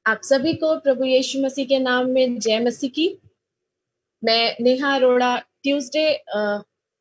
आप सभी को प्रभु यीशु मसीह के नाम में जय मसीह की। मैं Neha Arora Tuesday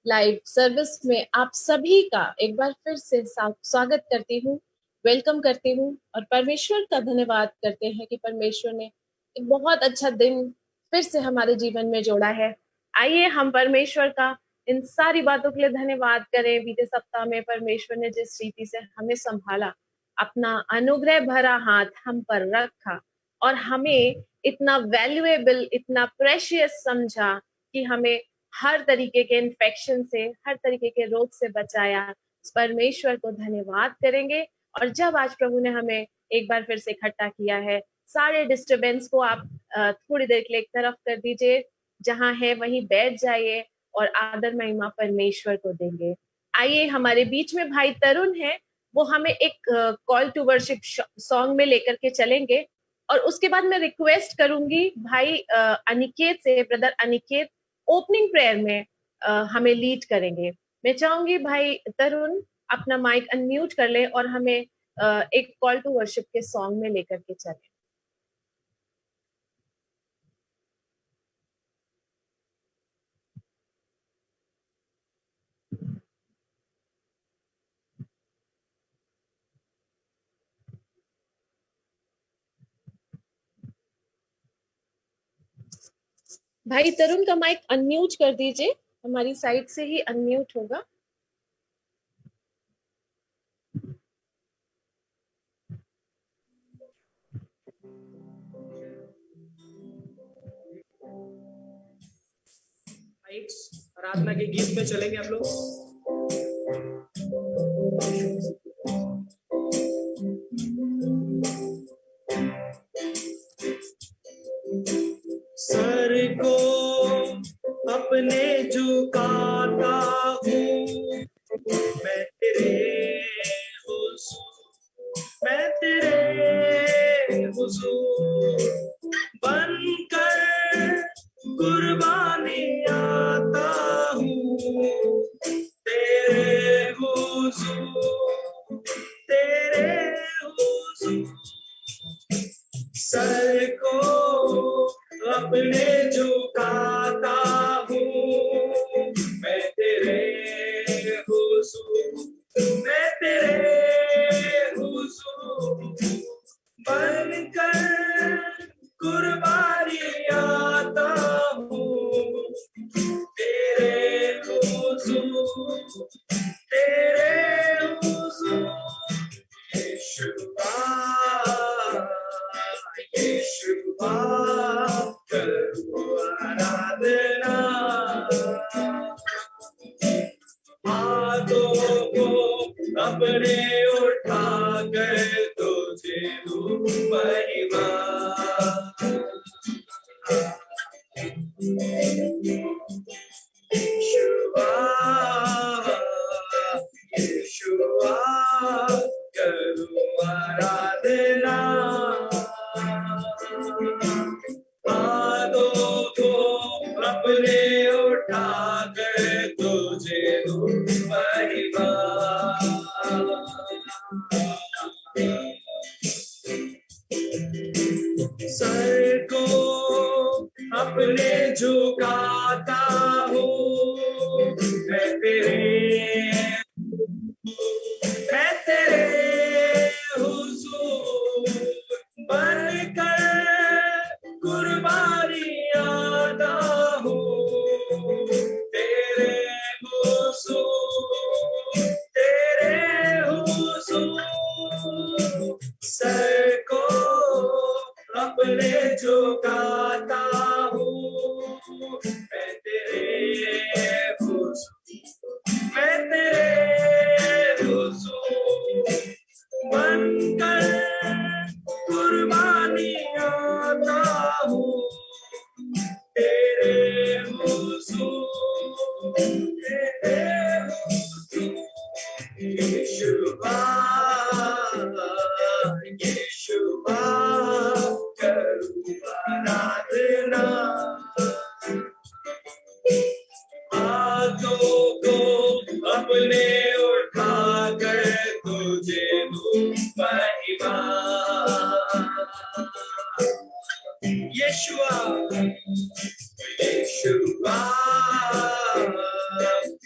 live service में आप सभी का एक बार फिर से स्वागत करती हूँ, वेलकम करती हूँ और परमेश्वर का धन्यवाद करते हैं कि परमेश्वर ने एक बहुत अच्छा दिन फिर से हमारे जीवन में जोड़ा है। आइए हम परमेश्वर का इन सारी बातों के लिए धन्यवाद करें। बीते सप्ताह में परमेश्वर ने जिस रीति से हमें संभाला, अपना अनुग्रह भरा हाथ हम पर रखा और हमें इतना वैल्यूएबल, इतना प्रेशियस समझा कि हमें हर तरीके के इन्फेक्शन से, हर तरीके के रोग से बचाया। परमेश्वर को धन्यवाद करेंगे। और जब आज प्रभु ने हमें एक बार फिर से इकट्ठा किया है, सारे डिस्टरबेंस को आप थोड़ी देर के लिए एक तरफ कर दीजिए, जहां है वहीं बैठ जाइए और आदर महिमा परमेश्वर को देंगे। आइए, हमारे बीच में भाई तरुण है, वो हमें एक कॉल टू वर्शिप सॉन्ग में लेकर के चलेंगे और उसके बाद मैं रिक्वेस्ट करूंगी भाई अनिकेत से, ब्रदर अनिकेत ओपनिंग प्रेयर में हमें लीड करेंगे। मैं चाहूंगी भाई तरुण अपना माइक अनम्यूट कर ले और हमें एक कॉल टू वर्शिप के सॉन्ग में लेकर के चले। भाई तरुण का माइक अनम्यूट कर दीजिए, हमारी साइड से ही अनम्यूट होगा। आराधना के गीत में चलेंगे आप लोग। सर को अपने झुकाता हूँ मैं तेरे हुजूर बनकर कुर्बानी आता हूँ तेरे हुजूर सर को अपने झुकाता हूँ मैं तेरे हुजूर बनकर कुर्बानी आता हूँ तेरे हुजूर यीशुआ करूँ आराधना हाथों को अपने उठा कर तुझे दूँ महिमा यीशुआ करूँ आराधना हाथों को अपने उठा कर तुझे दूँ महिमा सर को अपने झुकाता हूँ मैं तेरे हुजूर बनकर कुर्बानी आता हूँ तेरे हुजूर सर को अपने झुकाता हूँ मैं तेरे हुजूर बनकर कुर्बानी आता हूँ तेरे हुजूर यीशुआ करूँ आराधना हाथों को अपने उठा कर तुझे दूँ महिमा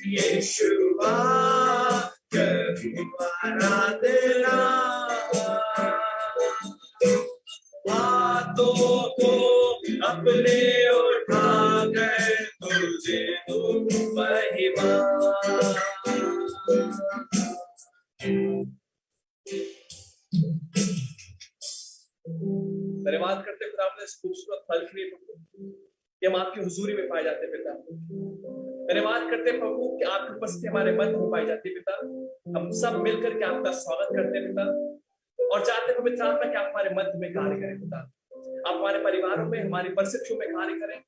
यीशुआ करूं आराधना हाथों को अपने उठाकर तुझे दूं महिमा धन्यवाद करते खुदा अपने इस खूबसूरत फल के लिए कि हम आपकी हुजूरी में पाए जाते पिता। धन्यवाद करते प्रभु कि आपकी उपस्थिति हमारे मध्य में पाई जाती पिता। हम सब मिलकर के आपका स्वागत करते हैं पिता और चाहते हैं पवित्र आत्मा कि आप हमारे मध्य में कार्य करें पिता। आप हमारे परिवारों में हमारी परिस्थितियों में कार्य करें।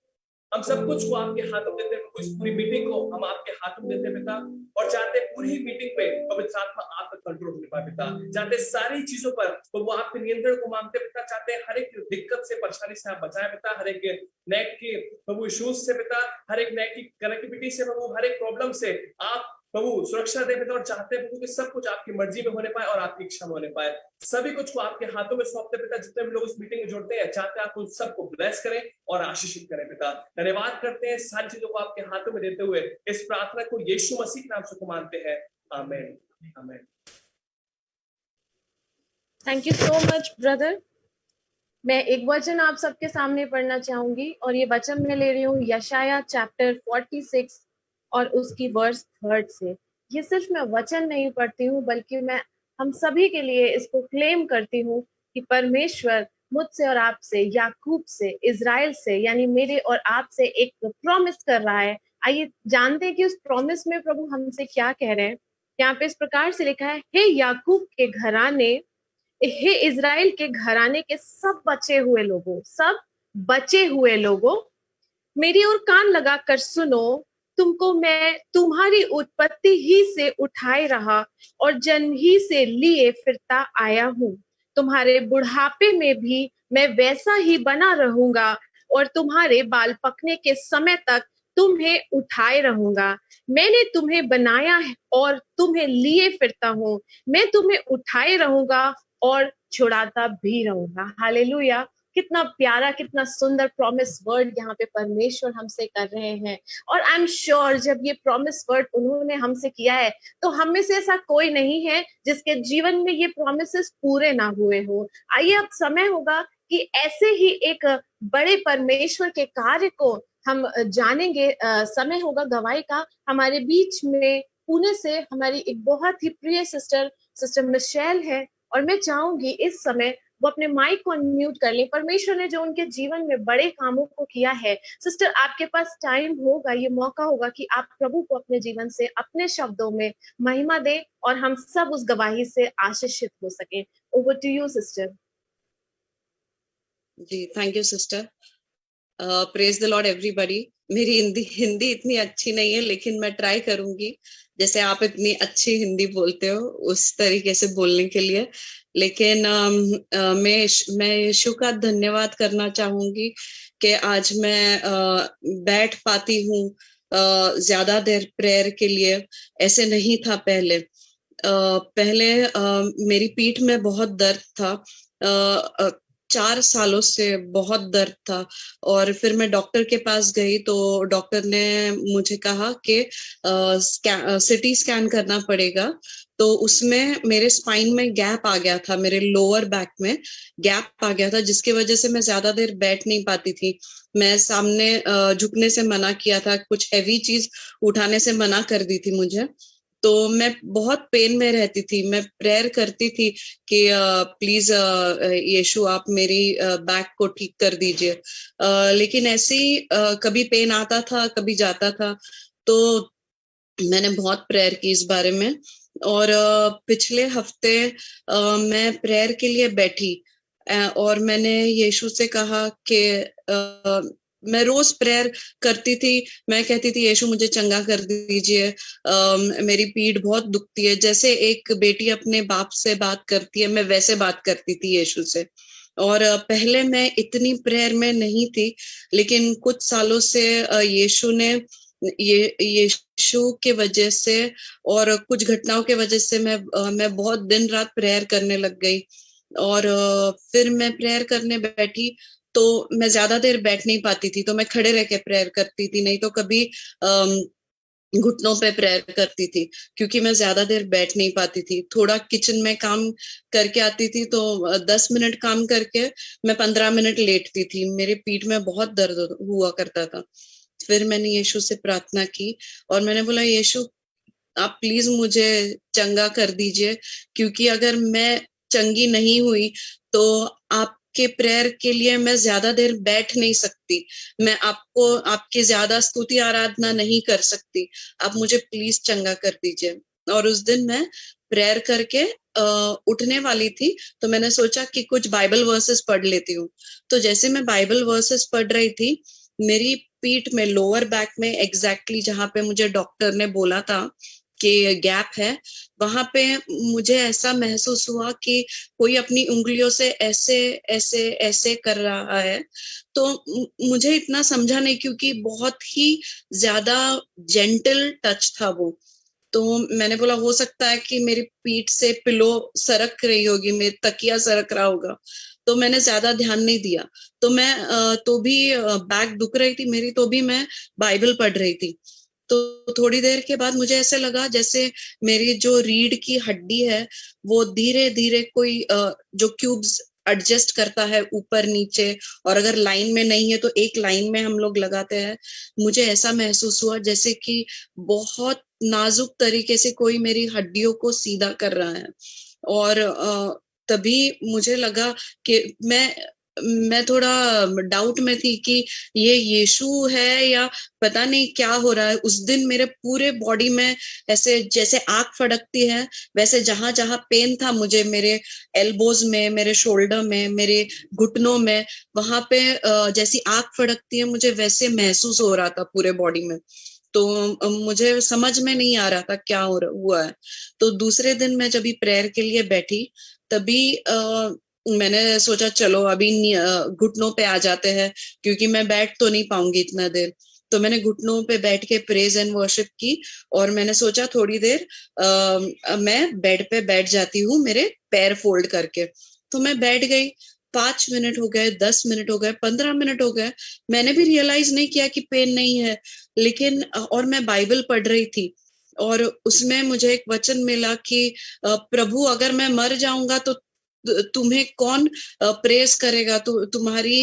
हम सब कुछ को आपके हाथों में देते हैं। इस पूरी मीटिंग को हम आपके हाथों में देते हैं पिता और चाहते हैं पूरी मीटिंग पे पवित्र आत्मा आपका कंट्रोल होने पाए पिता। चाहते सारी चीजों पर तो वो आपके नियंत्रण को मांगते पिता। चाहते हैं हर एक दिक्कत से परेशानी से आप बचाएं पिता। हर एक नेट की प्रभु इश्यूज से पिता, हर एक नेट की कनेक्टिविटी से प्रभु, हर एक प्रॉब्लम से आप प्रभु सुरक्षा दे पिता और चाहते हैं प्रभु कि सब कुछ आपकी मर्जी में होने पाए और आपकी इच्छा में होने पाए। सभी कुछ को आपके हाथों में सौंपते पिता। जितने भी लोग इस मीटिंग में जुड़ते हैं चाहते हैं आप उन सबको ब्लेस करें और आशीषित करें पिता। धन्यवाद करते हैं सारी चीजों को आपके हाथों में देते हुए इस प्रार्थना को यीशु मसीह के नाम से मानते हैं। आमीन आमीन। Thank you so much brother. मैं एक वचन आप सबके सामने पढ़ना चाहूंगी और ये वचन मैं ले रही हूँ यशाया चैप्टर 46 और उसकी वर्स 3 से। ये सिर्फ मैं वचन नहीं पढ़ती हूँ बल्कि मैं हम सभी के लिए इसको क्लेम करती हूँ कि परमेश्वर मुझसे और आपसे, याकूब से, इजराइल से, यानी मेरे और आपसे एक प्रॉमिस कर रहा है। आइए जानते हैं कि उस प्रॉमिस में प्रभु हमसे क्या कह रहे हैं। यहाँ पे इस प्रकार से लिखा है, हे याकूब के घराने, हे इजराइल के घराने के सब बचे हुए लोगों, मेरी ओर कान लगाकर सुनो। तुमको मैं तुम्हारी उत्पत्ति ही से उठाए रहा और जन्म ही से लिए फिरता आया हूँ। तुम्हारे बुढ़ापे में भी मैं वैसा ही बना रहूंगा और तुम्हारे बाल पकने के समय तक तुम्हें उठाए रहूंगा। मैंने तुम्हें बनाया और तुम्हें लिए फिरता हूँ। मैं तुम्हें उठाए रहूंगा और छुड़ाता भी रहूंगा। हालेलुया। कितना प्यारा, कितना सुंदर प्रॉमिस वर्ड यहाँ पे परमेश्वर हमसे कर रहे हैं। और आई एम श्योर जब ये प्रॉमिस वर्ड उन्होंने हमसे किया है तो हम में से ऐसा कोई नहीं है जिसके जीवन में ये प्रॉमिसेस पूरे ना हुए हो। आइए अब समय होगा कि ऐसे ही एक बड़े परमेश्वर के कार्य को हम जानेंगे। समय होगा गवाही का। हमारे बीच में पुणे से हमारी एक बहुत ही प्रिय सिस्टर मिशेल है और मैं चाहूंगी इस समय वो अपने माइक को अनम्यूट कर ले। परमेश्वर ने जो उनके जीवन में बड़े कामों को किया है, सिस्टर आपके पास टाइम होगा, ये मौका होगा कि आप प्रभु को अपने जीवन से अपने शब्दों में महिमा दे और हम सब उस गवाही से आशीषित हो सके। Over to you sister. जी thank you sister. Praise the lord everybody. मेरी हिंदी इतनी अच्छी नहीं है लेकिन मैं ट्राई करूंगी जैसे आप इतनी अच्छी हिंदी बोलते हो उस तरीके से बोलने के लिए। लेकिन मैं यीशु का धन्यवाद करना चाहूंगी कि आज मैं बैठ पाती हूँ ज्यादा देर प्रेयर के लिए। ऐसे नहीं था पहले। पहले मेरी पीठ में बहुत दर्द था। 4 सालों से बहुत दर्द था और फिर मैं डॉक्टर के पास गई तो डॉक्टर ने मुझे कहा कि सिटी स्कैन करना पड़ेगा। तो उसमें मेरे स्पाइन में गैप आ गया था, मेरे लोअर बैक में गैप आ गया था जिसकी वजह से मैं ज्यादा देर बैठ नहीं पाती थी। मैं सामने झुकने से मना किया था, कुछ हैवी चीज उठाने से मना कर दी थी मुझे। तो मैं बहुत पेन में रहती थी। मैं प्रेयर करती थी कि प्लीज यीशु आप मेरी बैक को ठीक कर दीजिए। लेकिन ऐसे ही कभी पेन आता था कभी जाता था। तो मैंने बहुत प्रेयर की इस बारे में और पिछले हफ्ते मैं प्रेयर के लिए बैठी और मैंने यीशु से कहा कि मैं रोज प्रेयर करती थी। मैं कहती थी यीशु मुझे चंगा कर दीजिए, मेरी पीठ बहुत दुखती है। जैसे एक बेटी अपने बाप से बात करती है मैं वैसे बात करती थी यीशु से। और पहले मैं इतनी प्रेयर में नहीं थी लेकिन कुछ सालों से यीशु ने यीशु के वजह से और कुछ घटनाओं के वजह से मैं बहुत दिन रात प्रेयर करने लग गई। और फिर मैं प्रेयर करने बैठी तो मैं ज्यादा देर बैठ नहीं पाती थी, तो मैं खड़े रह के प्रेयर करती थी, नहीं तो कभी घुटनों पे प्रेयर करती थी, क्योंकि मैं ज्यादा देर बैठ नहीं पाती थी। थोड़ा किचन में काम करके आती थी तो 10 मिनट काम करके मैं 15 मिनट लेटती थी, मेरे पीठ में बहुत दर्द हुआ करता था। फिर मैंने यीशु से प्रार्थना की और मैंने बोला, यीशु आप प्लीज मुझे चंगा कर दीजिए, क्योंकि अगर मैं चंगी नहीं हुई तो आपके प्रेयर के लिए मैं ज्यादा देर बैठ नहीं सकती, मैं आपको आपकी ज्यादा स्तुति आराधना नहीं कर सकती, आप मुझे प्लीज चंगा कर दीजिए। और उस दिन मैं प्रेयर करके उठने वाली थी, तो मैंने सोचा कि कुछ बाइबल वर्सेस पढ़ लेती हूँ। तो जैसे मैं बाइबल वर्सेस पढ़ रही थी, मेरी पीठ में, लोअर बैक में, एग्जैक्टली जहां पे मुझे डॉक्टर ने बोला था कि गैप है, वहां पे मुझे ऐसा महसूस हुआ कि कोई अपनी उंगलियों से ऐसे ऐसे ऐसे कर रहा है। तो मुझे इतना समझा नहीं, क्योंकि बहुत ही ज्यादा जेंटल टच था वो। तो मैंने बोला हो सकता है कि मेरी पीठ से पिलो सरक रही होगी, मेरी तकिया सरक रहा होगा, तो मैंने ज्यादा ध्यान नहीं दिया। तो मैं तो भी बैक दुख रही थी मेरी, तो भी मैं बाइबल पढ़ रही थी। तो थोड़ी देर के बाद मुझे ऐसे लगा जैसे मेरी जो रीढ़ की हड्डी है वो धीरे धीरे कोई जो क्यूब्स एडजस्ट करता है ऊपर नीचे, और अगर लाइन में नहीं है तो एक लाइन में हम लोग लगाते हैं, मुझे ऐसा महसूस हुआ जैसे कि बहुत नाजुक तरीके से कोई मेरी हड्डियों को सीधा कर रहा है। और तभी मुझे लगा कि मैं थोड़ा डाउट में थी कि ये यीशु है या पता नहीं क्या हो रहा है। उस दिन मेरे पूरे बॉडी में ऐसे जैसे आग फड़कती है, वैसे जहां जहां पेन था मुझे, मेरे एल्बोज में, मेरे शोल्डर में, मेरे घुटनों में, वहां पे जैसी आग फड़कती है मुझे वैसे महसूस हो रहा था पूरे बॉडी में। तो मुझे समझ में नहीं आ रहा था क्या हुआ है। तो दूसरे दिन मैं जब प्रेयर के लिए बैठी, तभी मैंने सोचा चलो अभी घुटनों पे आ जाते हैं, क्योंकि मैं बैठ तो नहीं पाऊंगी इतना देर। तो मैंने घुटनों पे बैठ के प्रेज एंड वर्शिप की, और मैंने सोचा थोड़ी देर मैं बेड पे बैठ जाती हूँ मेरे पैर फोल्ड करके। तो मैं बैठ गई। 5 मिनट हो गए, 10 मिनट हो गए, 15 मिनट हो गए, मैंने भी रियलाइज नहीं किया कि पेन नहीं है। लेकिन और मैं बाइबल पढ़ रही थी, और उसमें मुझे एक वचन मिला कि प्रभु अगर मैं मर जाऊंगा तो तुम्हें कौन प्रेस करेगा, तुम्हारी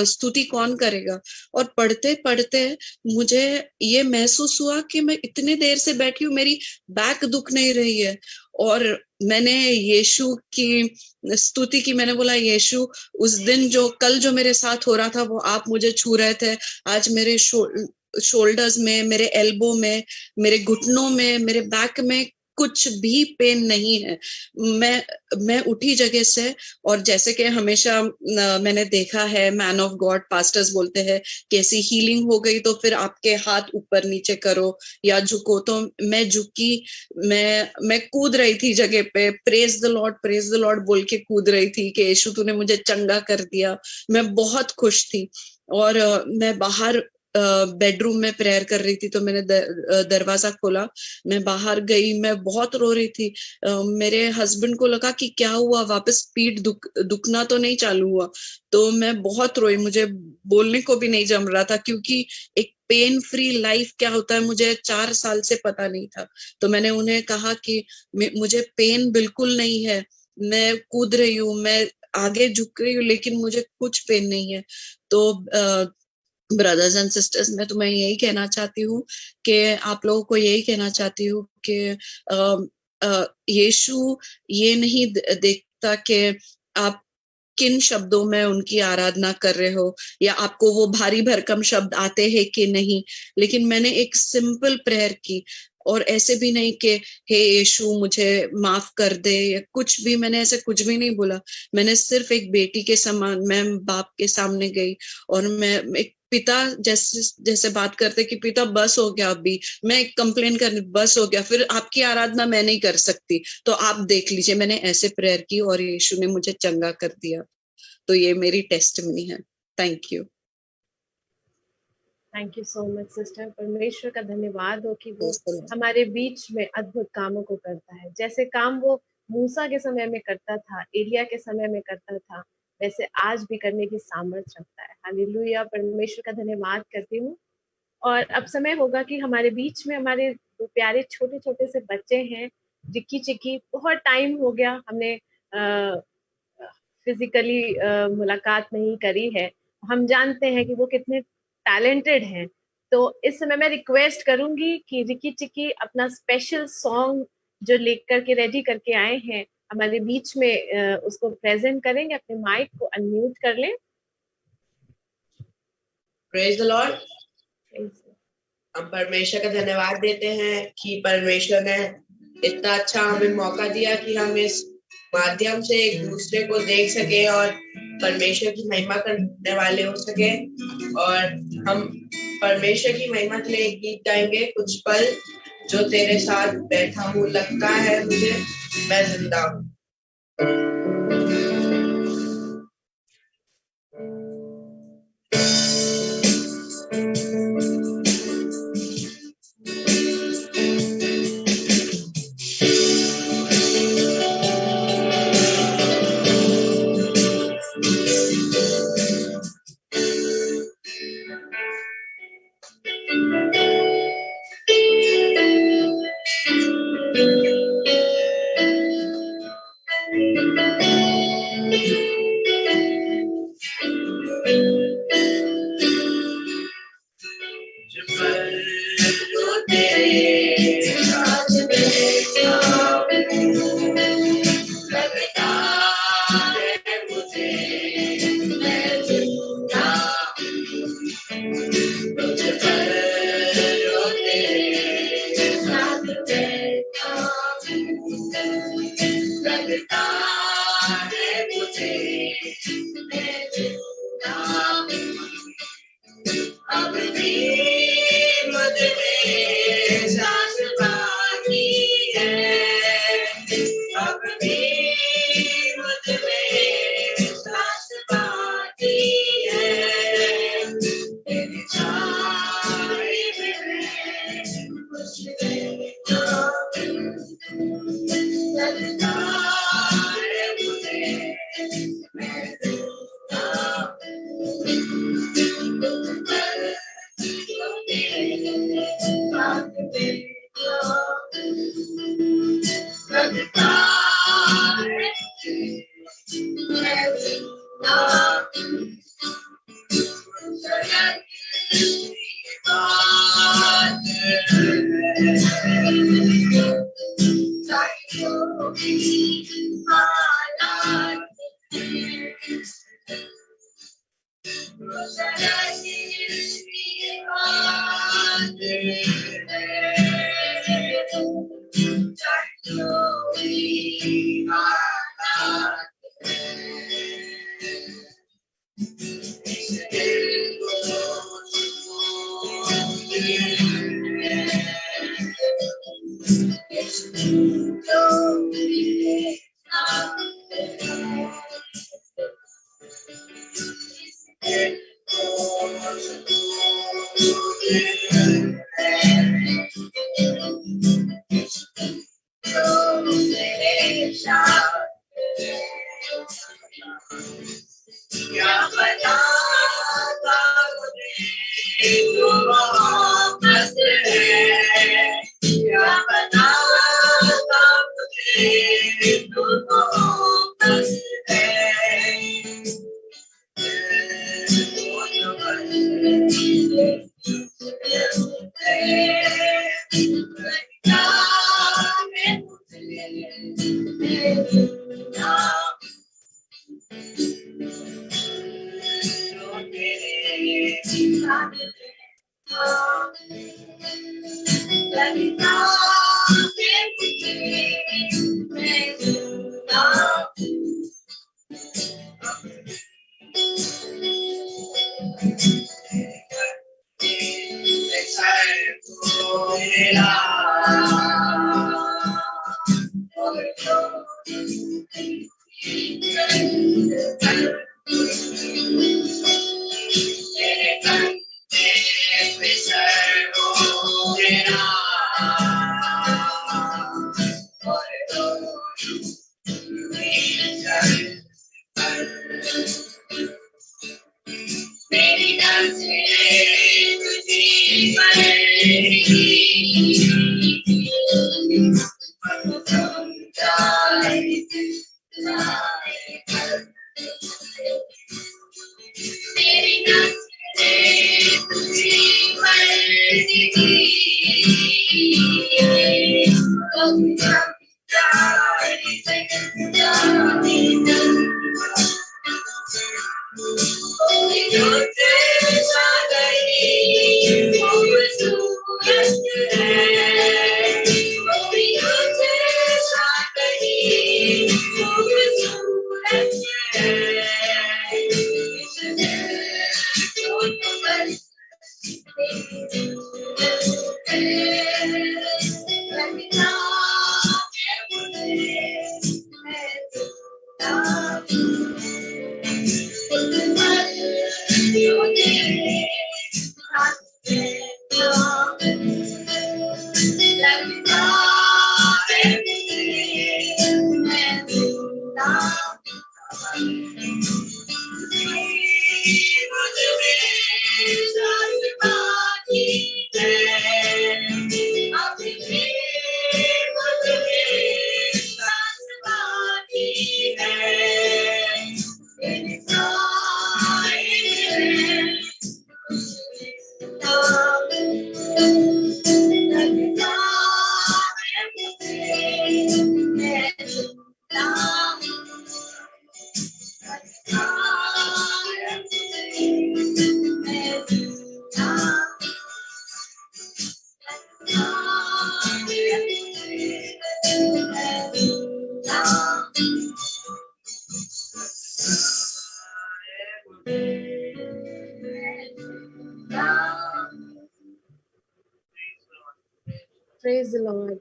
स्तुति कौन करेगा। और पढ़ते पढ़ते मुझे ये महसूस हुआ कि मैं इतने देर से बैठी हूँ, मेरी बैक दुख नहीं रही है। और मैंने यीशु की स्तुति की, मैंने बोला यीशु उस दिन जो कल जो मेरे साथ हो रहा था वो आप मुझे छू रहे थे, आज मेरे शोल्डर्स में, मेरे एल्बो में, मेरे घुटनों में, मेरे बैक में कुछ भी पेन नहीं है। मैं उठी जगह से, और जैसे कि हमेशा मैंने देखा है मैन ऑफ गॉड पास्टर्स बोलते हैं कि ऐसी हीलिंग हो गई तो फिर आपके हाथ ऊपर नीचे करो या झुको। तो मैं झुकी, मैं कूद रही थी जगह पे, प्रेज द लॉर्ड बोल के कूद रही थी कि यीशु तूने मुझे चंगा कर दिया। मैं बहुत खुश थी। और मैं बाहर बेडरूम में प्रेयर कर रही थी, तो मैंने दरवाजा खोला, मैं बाहर गई, मैं बहुत रो रही थी। मेरे हस्बैंड को लगा कि क्या हुआ, वापस पीठ दुखना तो नहीं चालू हुआ। तो मैं बहुत रोई, मुझे बोलने को भी नहीं जम रहा था, क्योंकि एक पेन फ्री लाइफ क्या होता है मुझे 4 साल से पता नहीं था। तो मैंने उन्हें कहा कि मुझे पेन बिल्कुल नहीं है, मैं कूद रही हूँ, मैं आगे झुक रही हूँ, लेकिन मुझे कुछ पेन नहीं है। तो ब्रदर्स एंड सिस्टर्स, मैं तुम्हें यही कहना चाहती हूँ कि आप लोगों को यही कहना चाहती हूँ कि यीशु ये नहीं देखता कि आप किन शब्दों में उनकी आराधना कर रहे हो, या आपको वो भारी भरकम शब्द आते हैं कि नहीं। लेकिन मैंने एक सिंपल प्रेयर की, और ऐसे भी नहीं कि हे यीशु मुझे माफ कर दे या कुछ भी, मैंने ऐसे कुछ भी नहीं बोला। मैंने सिर्फ एक बेटी के समान मैं बाप के सामने गई, और मैं एक पिता जैसे बात करते कि पिता बस हो गया, अभी मैं कंप्लेन कर, बस हो गया, फिर आपकी आराधना मैं नहीं कर सकती, तो आप देख लीजिए। मैंने ऐसे प्रेयर की और यीशु ने मुझे चंगा कर दिया। तो ये मेरी टेस्टिमनी है। Thank you. Thank you so much sister. परमेश्वर का धन्यवाद हो कि वो हमारे बीच में अद्भुत कामों को करता है। जैसे काम वो मूसा के समय में करता था, एलिया के समय में करता था, वैसे आज भी करने की सामर्थ्य रखता है। हालेलुया, परमेश्वर का धन्यवाद करती हूँ। और अब समय होगा कि हमारे बीच में हमारे दो प्यारे छोटे छोटे से बच्चे हैं, जिक्की चिक्की। बहुत टाइम हो गया हमने फिजिकली मुलाकात नहीं करी है। हम जानते हैं कि वो कितने टैलेंटेड हैं। तो इस समय मैं रिक्वेस्ट करूंगी कि रिकी चिक्की अपना स्पेशल सॉन्ग जो लेकर के रेडी करके आए हैं हमारे बीच में उसको प्रेजेंट करेंगे। अपने माइक को अनम्यूट कर लें। Praise the Lord. हम परमेश्वर का धन्यवाद देते हैं कि परमेश्वर ने इतना अच्छा हमें मौका दिया कि हम इस माध्यम से एक दूसरे को देख सके और परमेश्वर की महिमा करने वाले हो सके। और हम परमेश्वर की महिमा के लिए एक गीत गाएंगे, कुछ पल जो तेरे साथ बैठा हूँ, लगता है मुझे मैं जिंदा हूँ। Praise the Lord.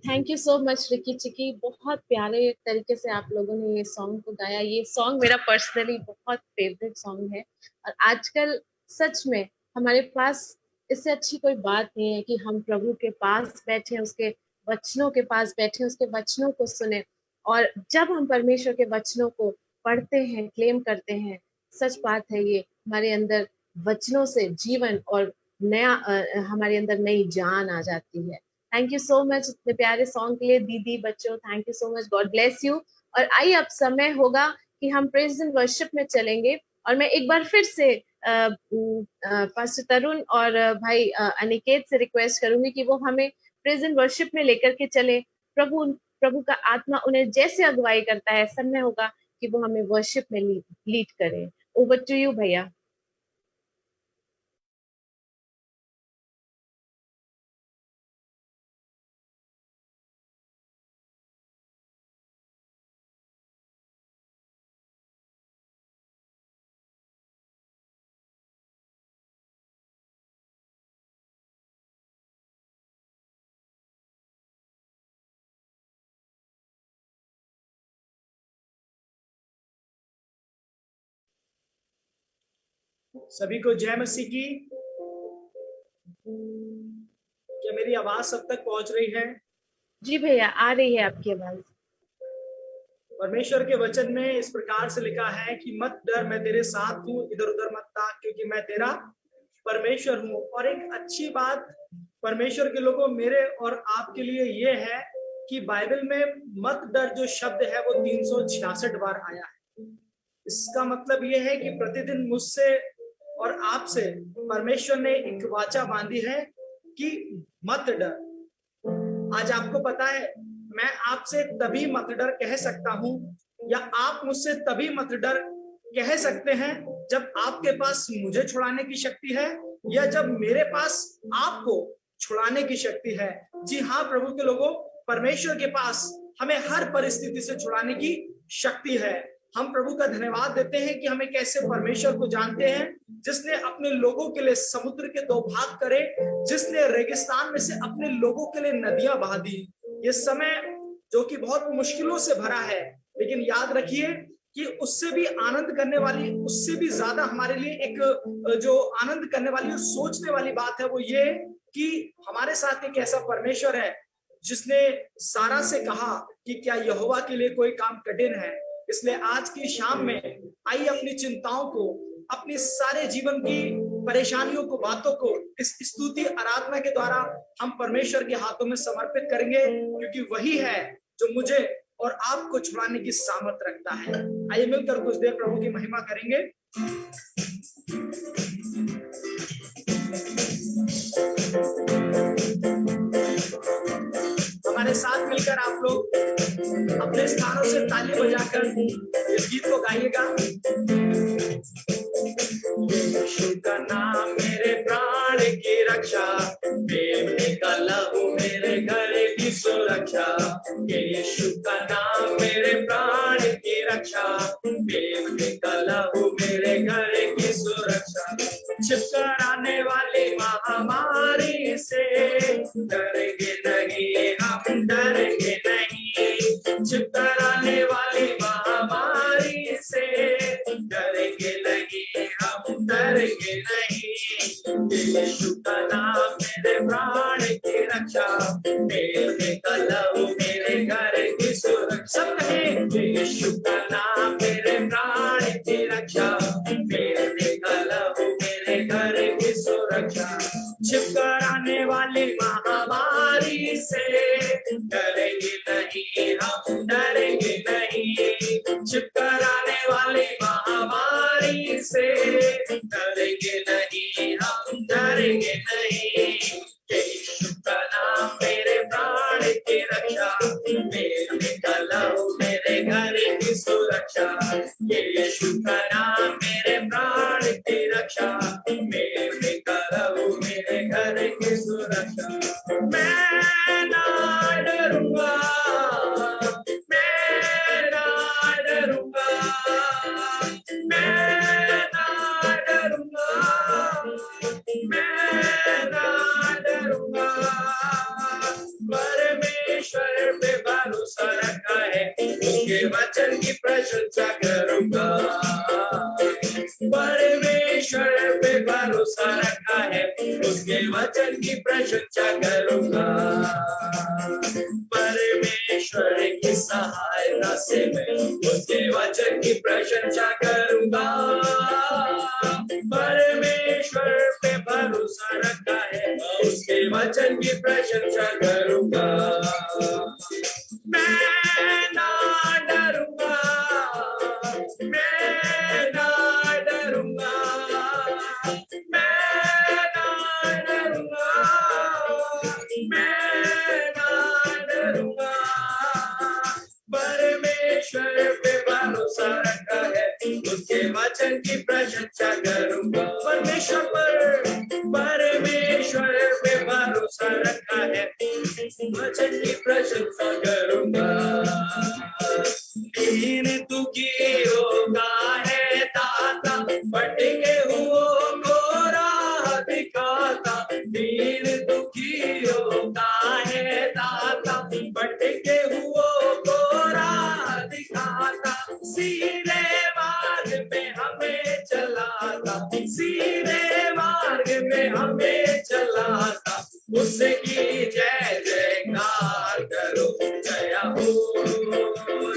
Thank you so much Ricky चिकी, बहुत प्यारे तरीके से आप लोगों ने ये सॉन्ग को गाया। ये सॉन्ग मेरा पर्सनली बहुत फेवरेट सॉन्ग है, और आजकल सच में हमारे पास इससे अच्छी कोई बात नहीं है कि हम प्रभु के पास बैठे, उसके वचनों के पास बैठे, उसके वचनों को सुने। और जब हम परमेश्वर के वचनों को पढ़ते हैं, क्लेम करते हैं, सच बात है, ये हमारे अंदर वचनों से जीवन और नया हमारे अंदर नई जान आ जाती है। थैंक यू सो मच इतने प्यारे सॉन्ग के लिए दीदी, बच्चों, thank you so much, God bless you. और आइए अब समय होगा कि हम प्रेज एंड वर्शिप में चलेंगे, और मैं एक बार फिर से पास्टर तरुण और भाई अनिकेत से रिक्वेस्ट करूंगी कि वो हमें प्रेज एंड वर्शिप में लेकर के चले। प्रभु का आत्मा उन्हें जैसे अगुवाई करता है, समय होगा कि वो हमें वर्शिप में लीड करे। ओवर टू यू भैया। सभी को जय मसीह की। क्या मेरी आवाज सब तक पहुंच रही है? जी भैया, आ रही है आपकी आवाज। परमेश्वर के वचन में इस प्रकार से लिखा है कि मत डर, मैं तेरे साथ हूँ, इधर उधर मत ताक, क्योंकि मैं तेरा परमेश्वर हूँ। और एक अच्छी बात परमेश्वर के लोगों, मेरे और आपके लिए ये है कि बाइबल में मत डर जो शब्द है वो 366 बार आया है। इसका मतलब ये है कि प्रतिदिन मुझसे और आपसे परमेश्वर ने एक वाचा बांधी है कि मत डर। आज आपको पता है, मैं आपसे तभी मत डर कह सकता हूं, या आप मुझसे तभी मत डर कह सकते हैं जब आपके पास मुझे छुड़ाने की शक्ति है, या जब मेरे पास आपको छुड़ाने की शक्ति है। जी हाँ प्रभु के लोगों, परमेश्वर के पास हमें हर परिस्थिति से छुड़ाने की शक्ति है। हम प्रभु का धन्यवाद देते हैं कि हमें कैसे परमेश्वर को जानते हैं, जिसने अपने लोगों के लिए समुद्र के 2 भाग करे, जिसने रेगिस्तान में से अपने लोगों के लिए नदियां बहा दी। ये समय जो कि बहुत मुश्किलों से भरा है, लेकिन याद रखिए कि उससे भी आनंद करने वाली, उससे भी ज्यादा हमारे लिए एक जो आनंद करने वाली और सोचने वाली बात है वो ये कि हमारे साथ एक ऐसा परमेश्वर है जिसने सारा से कहा कि क्या यहोवा के लिए कोई काम कठिन है। इसलिए आज की शाम में आइए अपनी चिंताओं को, अपनी सारे जीवन की परेशानियों को, बातों को इस स्तुति आराधना के द्वारा हम परमेश्वर के हाथों में समर्पित करेंगे, क्योंकि वही है जो मुझे और आपको छुड़ाने की सामर्थ रखता है। आइए मिलकर कुछ देर प्रभु की महिमा करेंगे। साथ मिलकर आप लोग अपने स्थानों से ताली बजाकर इस गीत को गाइएगा। यीशु का नाम मेरे प्राण की रक्षा, प्रेम का लहू मेरे घर की सुरक्षा। यीशु का नाम मेरे प्राण की रक्षा, प्रेम का लहू मेरे घर की सुरक्षा। छिपकर आने वाली महामारी से डरेंगे नहीं, हम डरेंगे नहीं। छिपकर आने वाली महामारी से डरेंगे नहीं, हम डरेंगे नहीं। यीशु का नाम मेरे प्राण की रक्षा, मेरे का लहू मेरे घर की सुरक्षा। सब कहें यीशु का नाम मेरे प्राण की रक्षा, मेरे का लहू मेरे घर की सुरक्षा। छिपकर आने वाली महामारी से डरेंगे नहीं, हम डरेंगे नहीं। छिपकर आने वाली महामारी से डरेंगे नहीं, हम डरेंगे नहीं। यीशु का नाम मेरे प्राण की रक्षा, मेरे का लहू मेरे घर की सुरक्षा। यीशु का नाम मेरे प्राण की रक्षा, मेरे का लहू मेरे घर की सुरक्षा। मैं ना डरूंगा, मैं ना डरूंगा, मैं ना डरूंगा, मैं ना डरूंगा। परमेश्वर पे भरोसा रखा है, उसके वचन की प्रशंसा करूंगा। परमेश्वर पे भरोसा रखा है, उसके वचन की प्रशंसा करूंगा। परमेश्वर की सहायता से मैं उसके वचन की प्रशंसा करूंगा। परमेश्वर पे भरोसा रखा है, उसके वचन की प्रशंसा करूंगा। मैं ना डरूंगा, मैं ना डरूंगा, मैं ना डरूंगा, मैं ना डरूंगा। परमेश्वर पे भरोसा रखा है, उसके वचन की प्रशंसा करूंगा। परमेश्वर पे भरोसा रखा है, वचन की प्रशंसा करूंगा। दीन दुखियों का है दाता, भटके हुओं को राह दिखाता। दीन दुखियों का है दाता, भटके हुओं को राह दिखाता। सीधे मार्ग में हमें चलाता, सीधे मार्ग में हमें चलाता। उसकी जय जयकार करो, जया हो,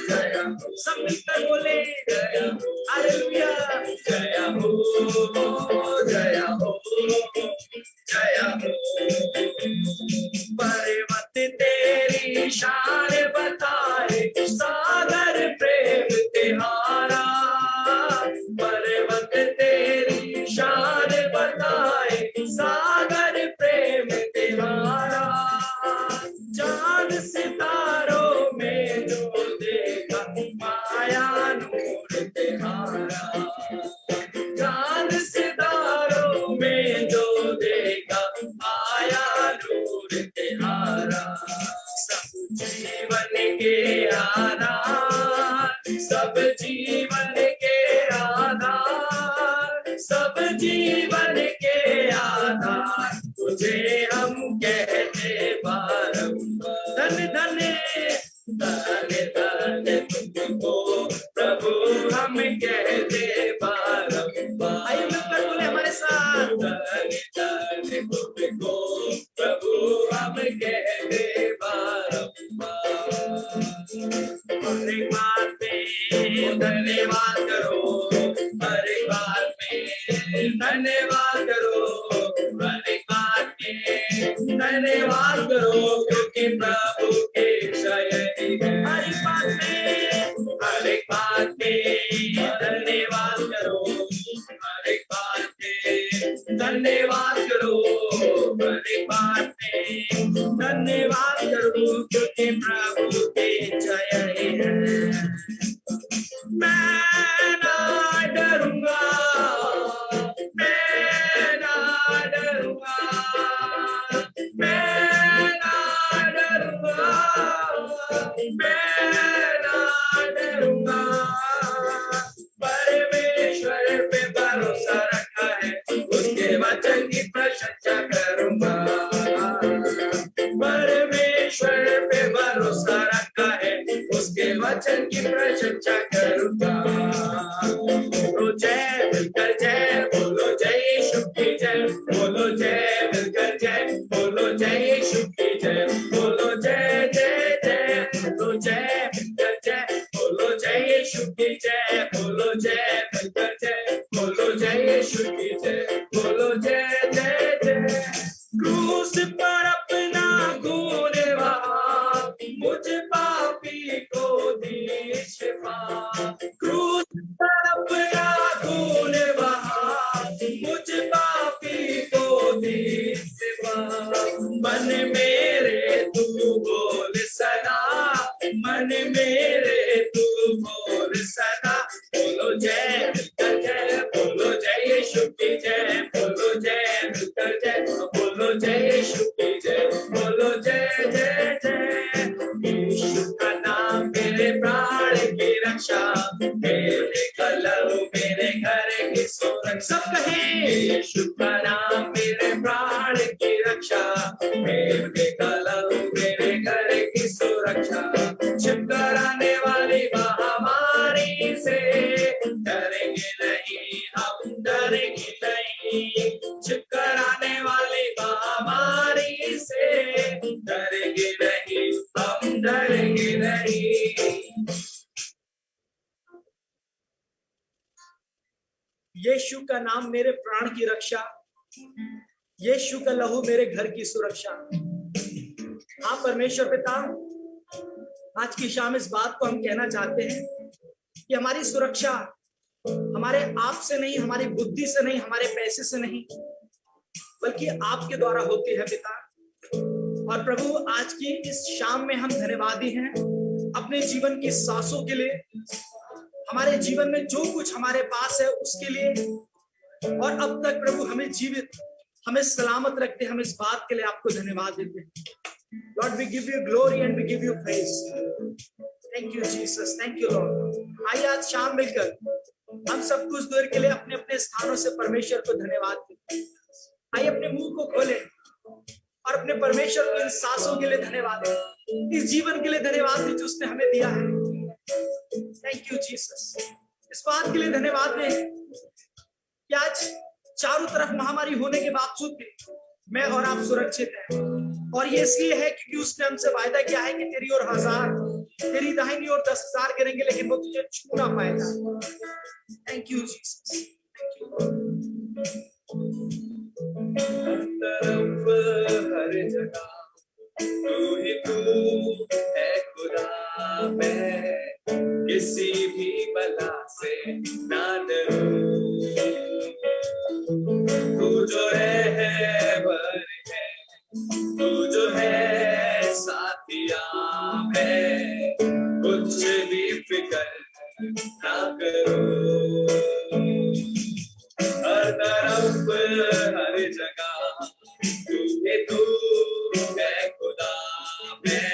जया हो। सब मिलकर बोले जया हो, हालेलुया। जया हो, जया हो, जया हो। पर्वत तेरी शान बताए, सागर प्रेम तिहारा। पर्वत तेरी शान बताए, सागर प्रेम तिहारा। चांद सितारों में जो देखा, माया नूर तिहारा। चांद सितारों में जो देखा, माया नूर तिहारा। सब जीवन के आधार, सब जीवन के आधार, सब जीवन के आधार, तुझे हम कहते बारंबार। धन्य धन्य धन्य धन्य तुमको प्रभु हम कहते बारंबार। आइए मिलकर बोले हमारे साथ, धन्य धन्य तुमको प्रभु हम कहते बारंबार। हर एक बात में धन्यवाद करो, हर एक बात में धन्यवाद करो, हर एक बात में धन्यवाद करो, क्योंकि प्रभु के शयन है। हर एक बात में, हर एक बात में धन्यवाद करो, हर एक बात में धन्यवाद करो, हर एक बात में धन्यवाद करो, क्योंकि प्रभु की जय है। मैं ना डरूंगा, मैं ना डरूंगा, मैं ना डरूंगा, मैं ना डरूंगा। परमेश्वर पे भरोसा रखा है, उसके वचन की प्रशंसा करूंगा। परमेश्वर पे भरोसा रखा है, उसके वचन की प्रशंसा करूंगा। बोलो जय मिलकर जय, बोलो जय यीशु की जय, बोलो जय मिलकर जय, बोलो जय यीशु की जय, बोलो जय जय जय, बोलो जय मिलकर जय, बोलो जय यीशु की जय, बोलो जय मिलकर जय, बोलो जय यीशु की जय, बोलो जय जय जय। क्रूस पर अपना खून बहा, मुझ पापी को दी शिफा। क्रूस पर अपना खून बहा, मुझ पापी को दी शिफा। मन मेरे तू बोल सदा, मन मेरे तू बोल सदा। बोलो जय मिलकर जय, बोलो जय यीशु की जय, बोलो जय मिलकर जय, बोलो जय यीशु की जय, बोलो जय जय जय। यीशु का नाम मेरे प्राण की रक्षा, मेरे कलम मेरे घर की सुरक्षा। सब कहें यीशु का नाम मेरे प्राण की रक्षा, मेरे कलम मेरे घर की सुरक्षा। छिपकर आने वाली महामारी से डरेंगे नहीं, हम डरेंगे नहीं। छिपकर आने वाली महामारी से डरेंगे नहीं, हम डरेंगे नहीं। यीशु का नाम मेरे प्राण की रक्षा, यीशु का लहू मेरे घर की सुरक्षा। हाँ परमेश्वर पिता, आज की शाम इस बात को हम कहना चाहते हैं कि हमारी सुरक्षा हमारे आप से नहीं, हमारी बुद्धि से नहीं, हमारे पैसे से नहीं, बल्कि आपके द्वारा होती है पिता। और प्रभु आज की इस शाम में हम धन्यवादी हैं अपने जीवन की सांसों के लिए, हमारे जीवन में जो कुछ हमारे पास है उसके लिए। और अब तक प्रभु हमें जीवित, हमें सलामत रखते, हम इस बात के लिए आपको धन्यवाद देते हैं। Lord, we give you glory and we give you praise. Thank you Jesus, thank you Lord। आइए आज शाम मिलकर हम सब कुछ देर के लिए अपने अपने स्थानों से परमेश्वर को धन्यवाद दें। आइए अपने मुंह को खोलें और अपने परमेश्वर को इन सांसों के लिए धन्यवाद दें, इस जीवन के लिए धन्यवाद दें जो उसने हमें दिया है। Thank you Jesus. इस बात के लिए धन्यवाद दें कि आज चारों तरफ महामारी होने के बावजूद भी मैं और आप सुरक्षित हैं। और ये इसलिए है क्योंकि उसने हमसे वायदा किया है कि तेरी ओर 1000, तेरी दाहिनी ओर 10,000 करेंगे, लेकिन वो तुझे छू ना पाएगा। Thank you Jesus, thank you. हर जगह तू ही तू है खुदा, मैं किसी भी बला से ना डरूं। तू जो रहबर है, तू जो है साथिया, मैं कुछ भी फिक्र ना करूं। हर तरफ हर जगह तू है खुदा, मैं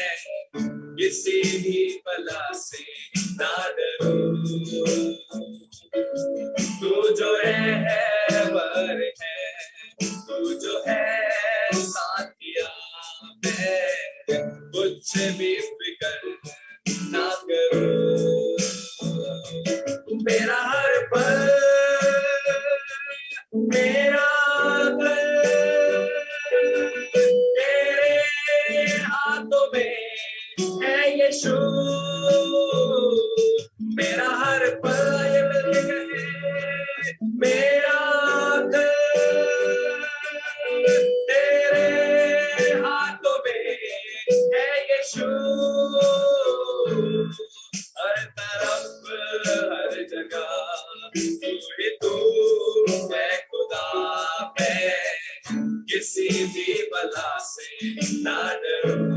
किसी भी बला से ना डरूं। तू जो रहबर है, तू जो है साथिया, मैं कुछ भी फिक्र ना करूं। मेरा हर पल, मेरा कल तेरे हाथों में है यीशु। मेरा हर पल मेरा कल तेरे हाथों में है यीशु। हर तरफ हर जगह तू है खुदा, मैं किसी भी बला से ना डरूं।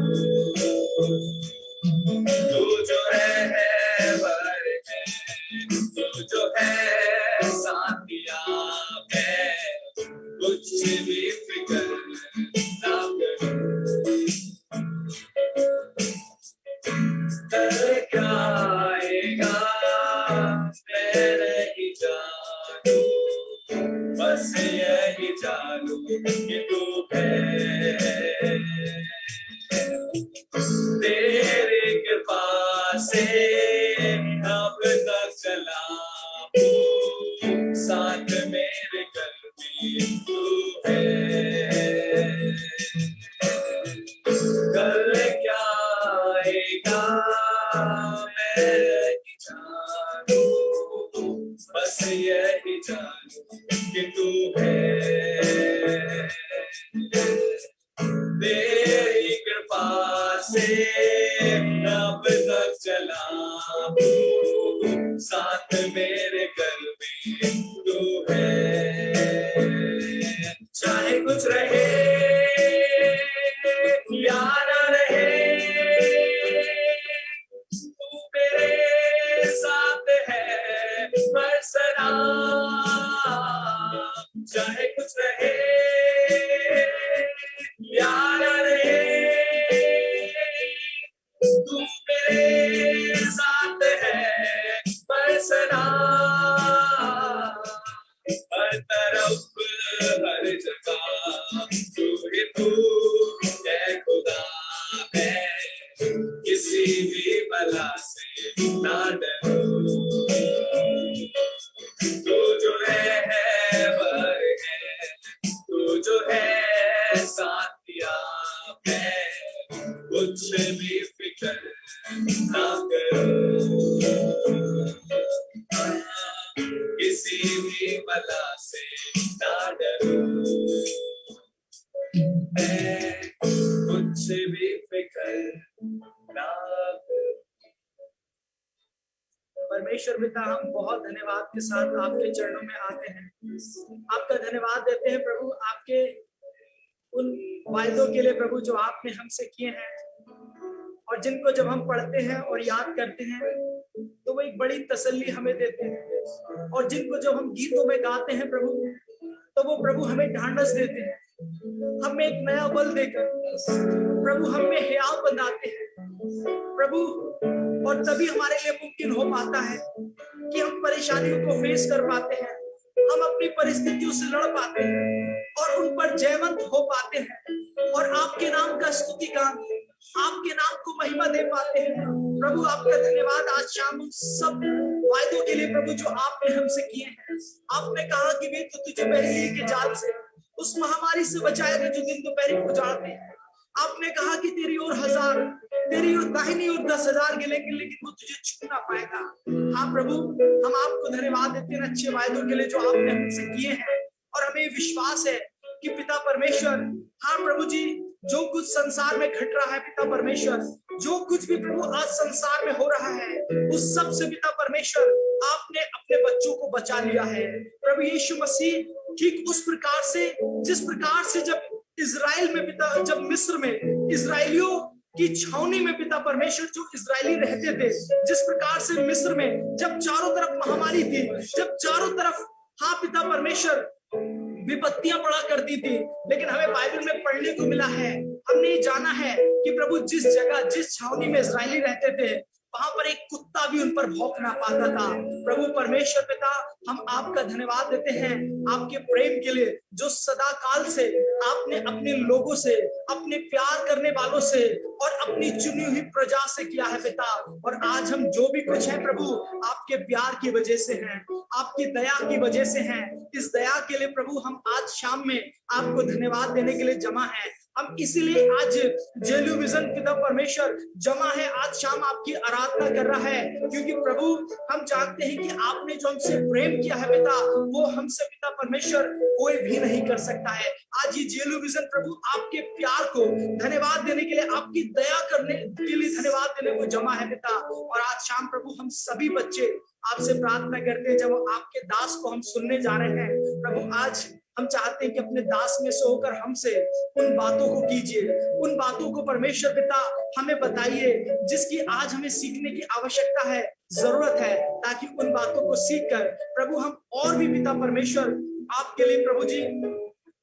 भी फिक्र ना करो। कल क्या आएगा मैं नहीं जानू, बस यही जानू कि तू है। तेरी कृपा से अब तक चला हूँ, साथ मेरे घर भी तू है। कल क्या आएगा मैं नहीं जानू, बस यही जानू कि तू है। तेरी कृपा से अब तक चला हूँ, साथ मेरे घर में तू है। चाहे कुछ रहे या न रहे, तू मेरे साथ है हर सदा। चाहे कुछ रहे या न रहे, तू मेरे साथ है हर सदा। हर तरफ हर जगह तू ही तू है खुदा है, किसी भी बला से ना डरो। तू जो है वह है, तू जो है साथिया है, कुछ भी फिक्र ना करो। किसी भी बला से ना डरो, कुछ भी फिक्र ना करो। परमेश्वर पिता, हम बहुत धन्यवाद के साथ आपके चरणों में आते हैं, आपका धन्यवाद देते हैं प्रभु, आपके उन वायदों के लिए प्रभु जो आपने हमसे किए हैं, और जिनको जब हम पढ़ते हैं और याद करते हैं तो वो एक बड़ी तसल्ली हमें देते हैं, और जिनको जब हम गीतों में गाते हैं प्रभु तो वो प्रभु हमें ढांढस देते हैं, हमें एक नया बल देकर प्रभु हमें हियाव बनाते हैं प्रभु। और तभी हमारे लिए मुमकिन हो पाता है कि हम परेशानियों को फेस कर पाते हैं, हम अपनी परिस्थितियों से लड़ पाते हैं और उन पर जयवंत हो पाते हैं, और आपके नाम का स्तुति गान, आपके नाम को महिमा दे पाते हैं प्रभु। आपका धन्यवाद आज शाम उन सब वायदों के लिए प्रभु जो आपने हमसे किए हैं। आपने कहा कि मैं तो तुझे बहेलिये के जाल से, उस महामारी से बचाएगा जो दिन दोपहर को उजाड़ते हैं। आपने कहा कि तेरी ओर 1000, तेरी ओर दाहिनी ओर 10,000 गिलेंगे लेकिन वो तुझे छू ना पाएगा। हाँ प्रभु, हम आपको धन्यवाद देते हैं अच्छे वायदों के लिए जो आपने हमसे किए हैं, और हमें विश्वास है कि पिता परमेश्वर, हाँ प्रभु जी, जो कुछ संसार में घट रहा है पिता परमेश्वर, जो कुछ भी प्रभु आज संसार में हो रहा है, उस सब से पिता परमेश्वर आपने अपने बच्चों को बचा लिया है प्रभु यीशु मसीह। ठीक उस प्रकार से जिस प्रकार से जब इजराइल में पिता, जब मिस्र में इजराइलियों की छावनी में पिता परमेश्वर जो इजरायली रहते थे, जिस प्रकार से मिस्र में जब चारों तरफ महामारी थी, जब चारों तरफ हाँ पिता परमेश्वर विपत्तियां पड़ा करती थी, लेकिन हमें बाइबल में पढ़ने को मिला है, हमने जाना है कि प्रभु जिस जगह, जिस छावनी में इजरायली रहते थे, वहां पर एक कुत्ता भी उन पर भौंक ना पाता था। प्रभु परमेश्वर पिता, हम आपका धन्यवाद देते हैं आपके प्रेम के लिए जो सदा काल से आपने अपने लोगों से, अपने प्यार करने वालों से और अपनी चुनी हुई प्रजा से किया है पिता। और आज हम जो भी कुछ है प्रभु आपके प्यार की वजह से हैं, आपकी दया की वजह से हैं। इस दया के लिए प्रभु हम आज शाम में आपको धन्यवाद देने के लिए जमा है। हम इसीलिए आज जेलू विजन पिता परमेश्वर जमा है, आज शाम आपकी आराधना कर रहा है, क्योंकि प्रभु हम जानते हैं कि आपने जो हमसे प्रेम किया है पिता, वो हमसे पिता परमेश्वर कोई भी नहीं कर सकता है। आज ये जेलू विजन प्रभु आपके प्यार को धन्यवाद देने के लिए, आपकी दया करने के लिए धन्यवाद देने को जमा है पिता। और आज शाम प्रभु हम सभी बच्चे आपसे प्रार्थना करते हैं, जब आपके दास को हम सुनने जा रहे हैं प्रभु, आज हम चाहते हैं कि अपने दास में से होकर हमसे उन बातों को कीजिए, उन बातों को परमेश्वर पिता हमें बताइए जिसकी आज हमें सीखने की आवश्यकता है, जरूरत है, ताकि उन बातों को सीखकर प्रभु हम और भी पिता परमेश्वर आपके लिए प्रभु जी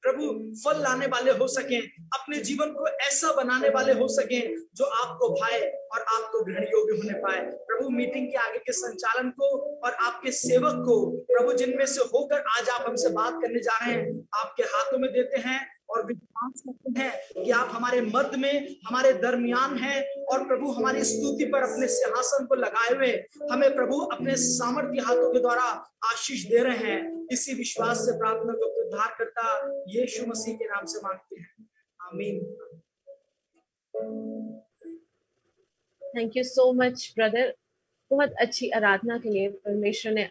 प्रभु फल लाने वाले हो सकें, अपने जीवन को ऐसा बनाने वाले हो सकें जो आपको भाए और आपको ग्रहण योग्य होने पाए। प्रभु मीटिंग के आगे के संचालन को और आपके सेवक को प्रभु जिनमें से होकर आज आप हमसे बात करने जा रहे हैं, आपके हाथों में देते हैं और विश्वास करते हैं कि आप हमारे मध्य में, हमारे दरमियान हैं और प्रभु हमारी स्तुति पर अपने सिंहासन को लगाए हुए हमें प्रभु अपने सामर्थ्य हाथों के द्वारा आशीष दे रहे हैं। इसी विश्वास से प्रार्थना को उद्धार करता यीशु मसीह के नाम से मांगते हैं, आमीन। Thank you so much brother, बहुत अच्छी आराधना के लिए परमेश्वर ने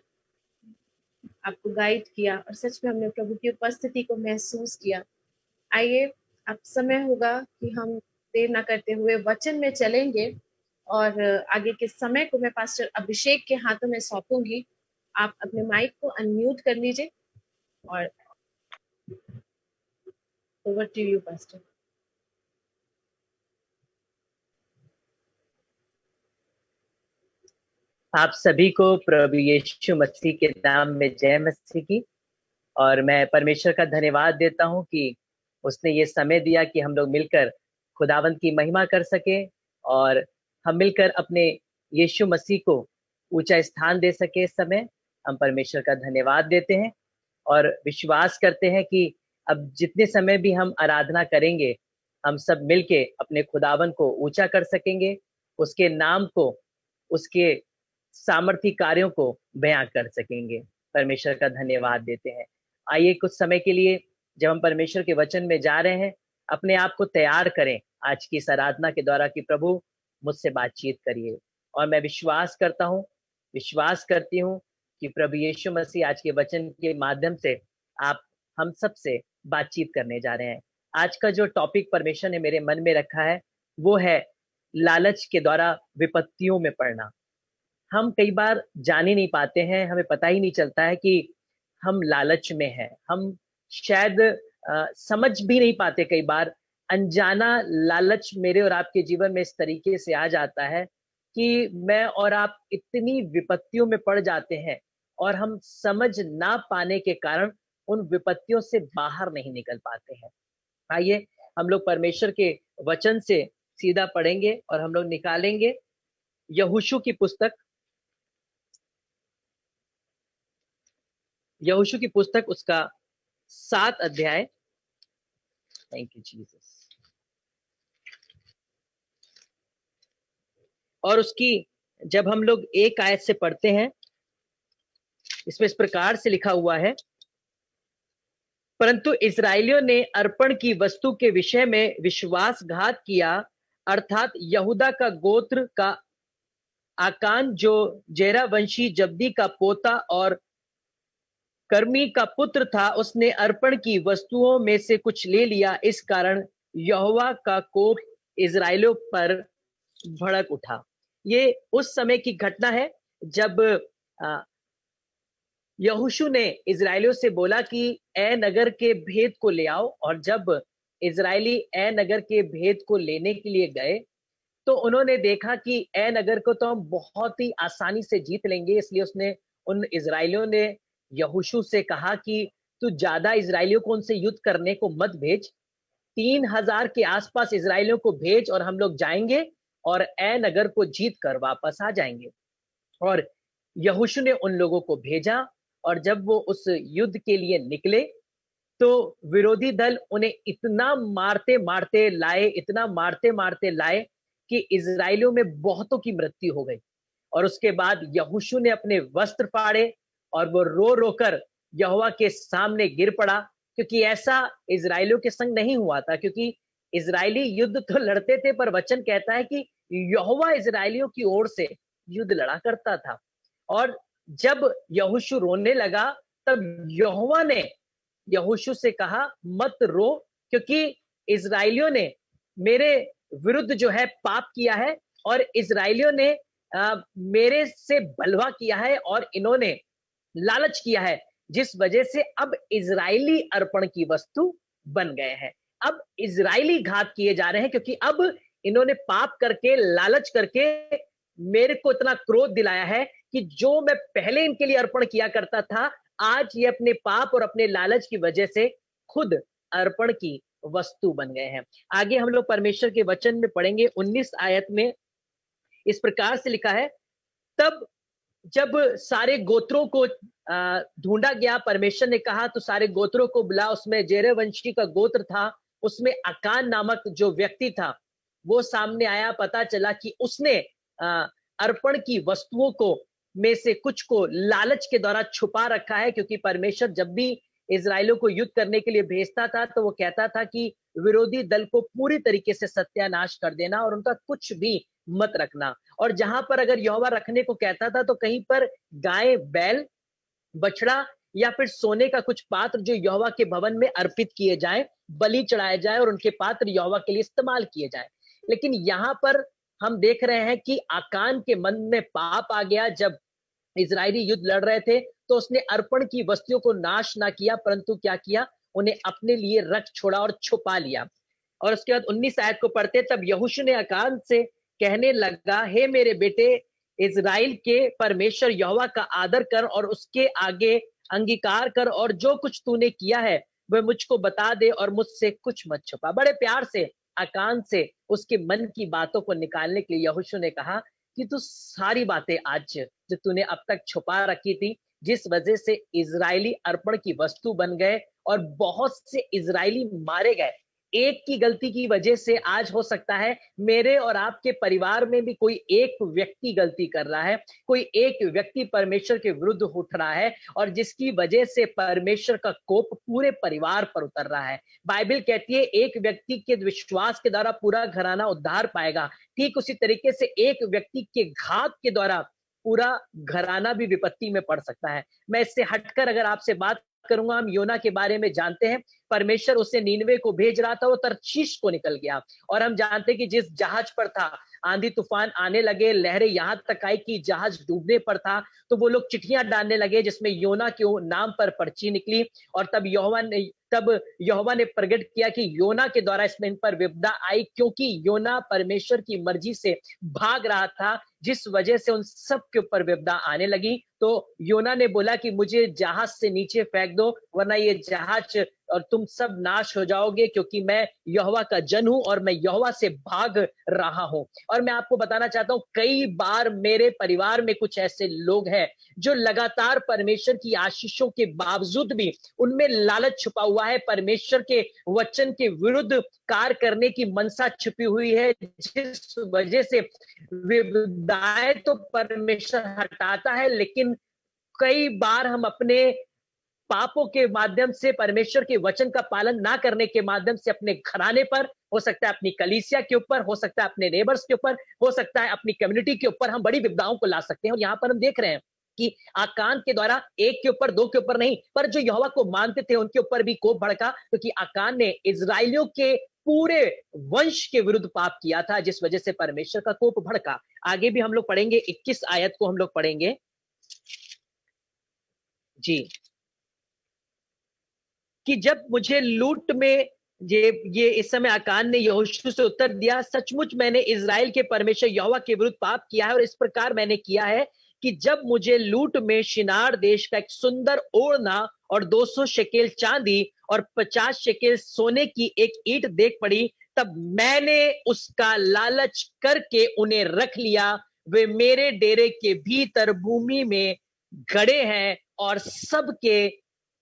आपको गाइड किया और सच में हमने प्रभु की उपस्थिति को महसूस किया। आइए, अब समय होगा कि हम देर ना करते हुए वचन में चलेंगे और आगे के समय को मैं पास्टर अभिषेक के हाथों में सौंपूंगी। आप अपने माइक को अनम्यूट कर लीजिए और ओवर टू यू पास्टर। आप सभी को प्रभु यीशु मसीह के नाम में जय मसीह की। और मैं परमेश्वर का धन्यवाद देता हूं कि उसने ये समय दिया कि हम लोग मिलकर खुदावंत की महिमा कर सके और हम मिलकर अपने यीशु मसीह को ऊंचा स्थान दे सके। इस समय हम परमेश्वर का धन्यवाद देते हैं और विश्वास करते हैं कि अब जितने समय भी हम आराधना करेंगे, हम सब मिलके अपने खुदावंत को ऊंचा कर सकेंगे, उसके नाम को, उसके सामर्थी कार्यों को बयां कर सकेंगे। परमेश्वर का धन्यवाद देते हैं। आइए, कुछ समय के लिए जब हम परमेश्वर के वचन में जा रहे हैं, अपने आप को तैयार करें आज की इस आराधना के द्वारा कि प्रभु मुझसे बातचीत करिए। और मैं विश्वास करती हूँ कि प्रभु यीशु मसीह आज के वचन के माध्यम से आप हम सबसे बातचीत करने जा रहे हैं। आज का जो टॉपिक परमेश्वर ने मेरे मन में रखा है वो है लालच के द्वारा विपत्तियों में पड़ना। हम कई बार जान ही नहीं पाते हैं, हमें पता ही नहीं चलता है कि हम लालच में हैं। हम शायद समझ भी नहीं पाते, कई बार अनजाना लालच मेरे और आपके जीवन में इस तरीके से आ जाता है कि मैं और आप इतनी विपत्तियों में पड़ जाते हैं और हम समझ ना पाने के कारण उन विपत्तियों से बाहर नहीं निकल पाते हैं। आइए, हम लोग परमेश्वर के वचन से सीधा पढ़ेंगे और हम लोग निकालेंगे यहोशू की पुस्तक उसका 7 अध्याय। Thank you Jesus. और उसकी जब हम लोग एक आयत से पढ़ते हैं, इसमें इस प्रकार से लिखा हुआ है, परंतु इस्राएलियों ने अर्पण की वस्तु के विषय में विश्वासघात किया, अर्थात यहूदा का गोत्र का आकान जो जेरा वंशी जब्दी का पोता और कर्मी का पुत्र था, उसने अर्पण की वस्तुओं में से कुछ ले लिया। इस कारण यहोवा का कोप इस्राएलियों पर भड़क उठा। ये उस समय की घटना है जब यहोशू ने इस्राएलियों से बोला कि ए नगर के भेद को ले आओ। और जब इस्राएली ए नगर के भेद को लेने के लिए गए तो उन्होंने देखा कि ए नगर को तो हम बहुत ही आसानी से जीत लेंगे। इसलिए उसने उन इस्राएलियों ने यहोशू से कहा कि तू ज्यादा इस्राएलियों को उनसे युद्ध करने को मत भेज, 3000 के आसपास इस्राएलियों को भेज और हम लोग जाएंगे और ए नगर को जीत कर वापस आ जाएंगे। और यहोशू ने उन लोगों को भेजा और जब वो उस युद्ध के लिए निकले तो विरोधी दल उन्हें इतना मारते मारते लाए कि इस्राएलियों में बहुतों की मृत्यु हो गई। और उसके बाद यहोशू ने अपने वस्त्र फाड़े और वो रो रोकर यहोवा के सामने गिर पड़ा, क्योंकि ऐसा इस्राएलियों के संग नहीं हुआ था। क्योंकि इस्राएली युद्ध तो लड़ते थे, पर वचन कहता है कि यहोवा इस्राएलियों की ओर से युद्ध लड़ा करता था। और जब यहोशू रोने लगा तब यहोवा ने यहोशू से कहा, मत रो, क्योंकि इस्राएलियों ने मेरे विरुद्ध जो है पाप किया है और इस्राएलियों ने मेरे से बलवा किया है और इन्होंने लालच किया है, जिस वजह से अब इजरायली अर्पण की वस्तु बन गए हैं। अब इजरायली घात किए जा रहे हैं, क्योंकि अब इन्होंने पाप करके, लालच करके मेरे को इतना क्रोध दिलाया है कि जो मैं पहले इनके लिए अर्पण किया करता था, आज ये अपने पाप और अपने लालच की वजह से खुद अर्पण की वस्तु बन गए हैं। आगे हम लोग परमेश्वर के वचन में पढ़ेंगे 19 आयत में इस प्रकार से लिखा है, तब जब सारे गोत्रों को ढूंढा गया, परमेश्वर ने कहा तो सारे गोत्रों को बुला। उसमें जेरे वंशी का गोत्र था, उसमें अकान नामक जो व्यक्ति था वो सामने आया। पता चला कि उसने अर्पण की वस्तुओं को में से कुछ को लालच के द्वारा छुपा रखा है, क्योंकि परमेश्वर जब भी इजराइलों को युद्ध करने के लिए भेजता था तो वो कहता था कि विरोधी दल को पूरी तरीके से सत्यानाश कर देना और उनका कुछ भी मत रखना। और जहां पर अगर यहोवा रखने को कहता था तो कहीं पर गाय, बैल, बछड़ा या फिर सोने का कुछ पात्र जो यहोवा के भवन में अर्पित किए जाए, बलि चढ़ाए जाए और उनके पात्र यहोवा के लिए इस्तेमाल किए जाए। लेकिन यहाँ पर हम देख रहे हैं कि आकान के मन में पाप आ गया। जब इजरायली युद्ध लड़ रहे थे तो उसने अर्पण की वस्तुओं को नाश ना किया, परंतु क्या किया, उन्हें अपने लिए रख छोड़ा और छुपा लिया। और उसके बाद 19 आयत को पढ़ते, तब यहोशू ने आकान से कहने लगा, हे मेरे बेटे इजराइल के परमेश्वर यहोवा का आदर कर और उसके आगे अंगीकार कर, और जो कुछ तूने किया है वह मुझको बता दे और मुझसे कुछ मत छुपा। बड़े प्यार से आकान से उसके मन की बातों को निकालने के लिए यहोशू ने कहा कि तू सारी बातें आज जो तूने अब तक छुपा रखी थी, जिस वजह से इजरायली अर्पण की वस्तु बन गए और बहुत से इजरायली मारे गए, एक की गलती की वजह से आज हो सकता है मेरे और आपके परिवार में भी कोई एक व्यक्ति गलती कर रहा है, कोई एक व्यक्ति परमेश्वर के विरुद्ध उठ रहा है और जिसकी वजह से परमेश्वर का कोप पूरे परिवार पर उतर रहा है। बाइबल कहती है एक व्यक्ति के विश्वास के द्वारा पूरा घराना उद्धार पाएगा, ठीक उसी तरीके से एक व्यक्ति के घात के द्वारा पूरा घराना भी विपत्ति में पड़ सकता है। मैं इससे हटकर अगर आपसे बात करूंगा, हम योना के बारे में जानते हैं, परमेश्वर उसे नीनवे को भेज रहा था, वो तरशीश को निकल गया। और हम जानते हैं कि जिस जहाज पर था, आंधी तूफान आने लगे, लहरें यहां तक आई कि जहाज डूबने पर था, तो वो लोग चिट्ठियां डालने लगे जिसमें योना के नाम पर पर्ची निकली। और तब यहोवा ने प्रकट किया कि योना के द्वारा इसमें इन पर विपदा आई, क्योंकि योना परमेश्वर की मर्जी से भाग रहा था, जिस वजह से उन सब के ऊपर विपदा आने लगी। तो योना ने बोला कि मुझे जहाज से नीचे फेंक दो, वरना ये जहाज और तुम सब नाश हो जाओगे, क्योंकि मैं यहोवा का जन हूं और मैं यहोवा से भाग रहा हूं। और मैं आपको बताना चाहता हूं, कई बार मेरे परिवार में कुछ ऐसे लोग हैं जो लगातार परमेश्वर की आशीषों के बावजूद भी उनमें लालच छुपा हुआ है, परमेश्वर के वचन के विरुद्ध कार्य करने की मनसा छिपी हुई है, जिस वजह से विपदाएं तो परमेश्वर हटाता है, लेकिन कई बार हम अपने पापों के माध्यम से, परमेश्वर के वचन का पालन ना करने के माध्यम से अपने घराने पर, हो सकता है अपनी कलीसिया के ऊपर, हो सकता है अपने नेबर्स के ऊपर, हो सकता है अपनी कम्युनिटी के ऊपर, हम बड़ी विपदाओं को ला सकते हैं। और यहाँ पर हम देख रहे हैं कि आकान के द्वारा एक के ऊपर, दो के ऊपर नहीं, पर जो यहोवा को मानते थे उनके ऊपर भी कोप भड़का, क्योंकि आकान ने इजराइलियों के पूरे वंश के विरुद्ध पाप किया था, जिस वजह से परमेश्वर का कोप भड़का। आगे भी हम लोग पढ़ेंगे, 21 आयत को हम लोग पढ़ेंगे जी, कि जब मुझे लूट में ये इस समय आकान ने यहोशू से उत्तर दिया, सचमुच मैंने इजराइल के परमेश्वर यहोवा के विरुद्ध पाप किया है, और इस प्रकार मैंने किया है कि जब मुझे लूट में शिनार देश का एक सुंदर ओढ़ना और 200 शेकेल चांदी और 50 शेकेल सोने की एक ईंट देख पड़ी, तब मैंने उसका लालच करके उन्हें रख लिया। वे मेरे डेरे के भीतर भूमि में गड़े हैं और सबके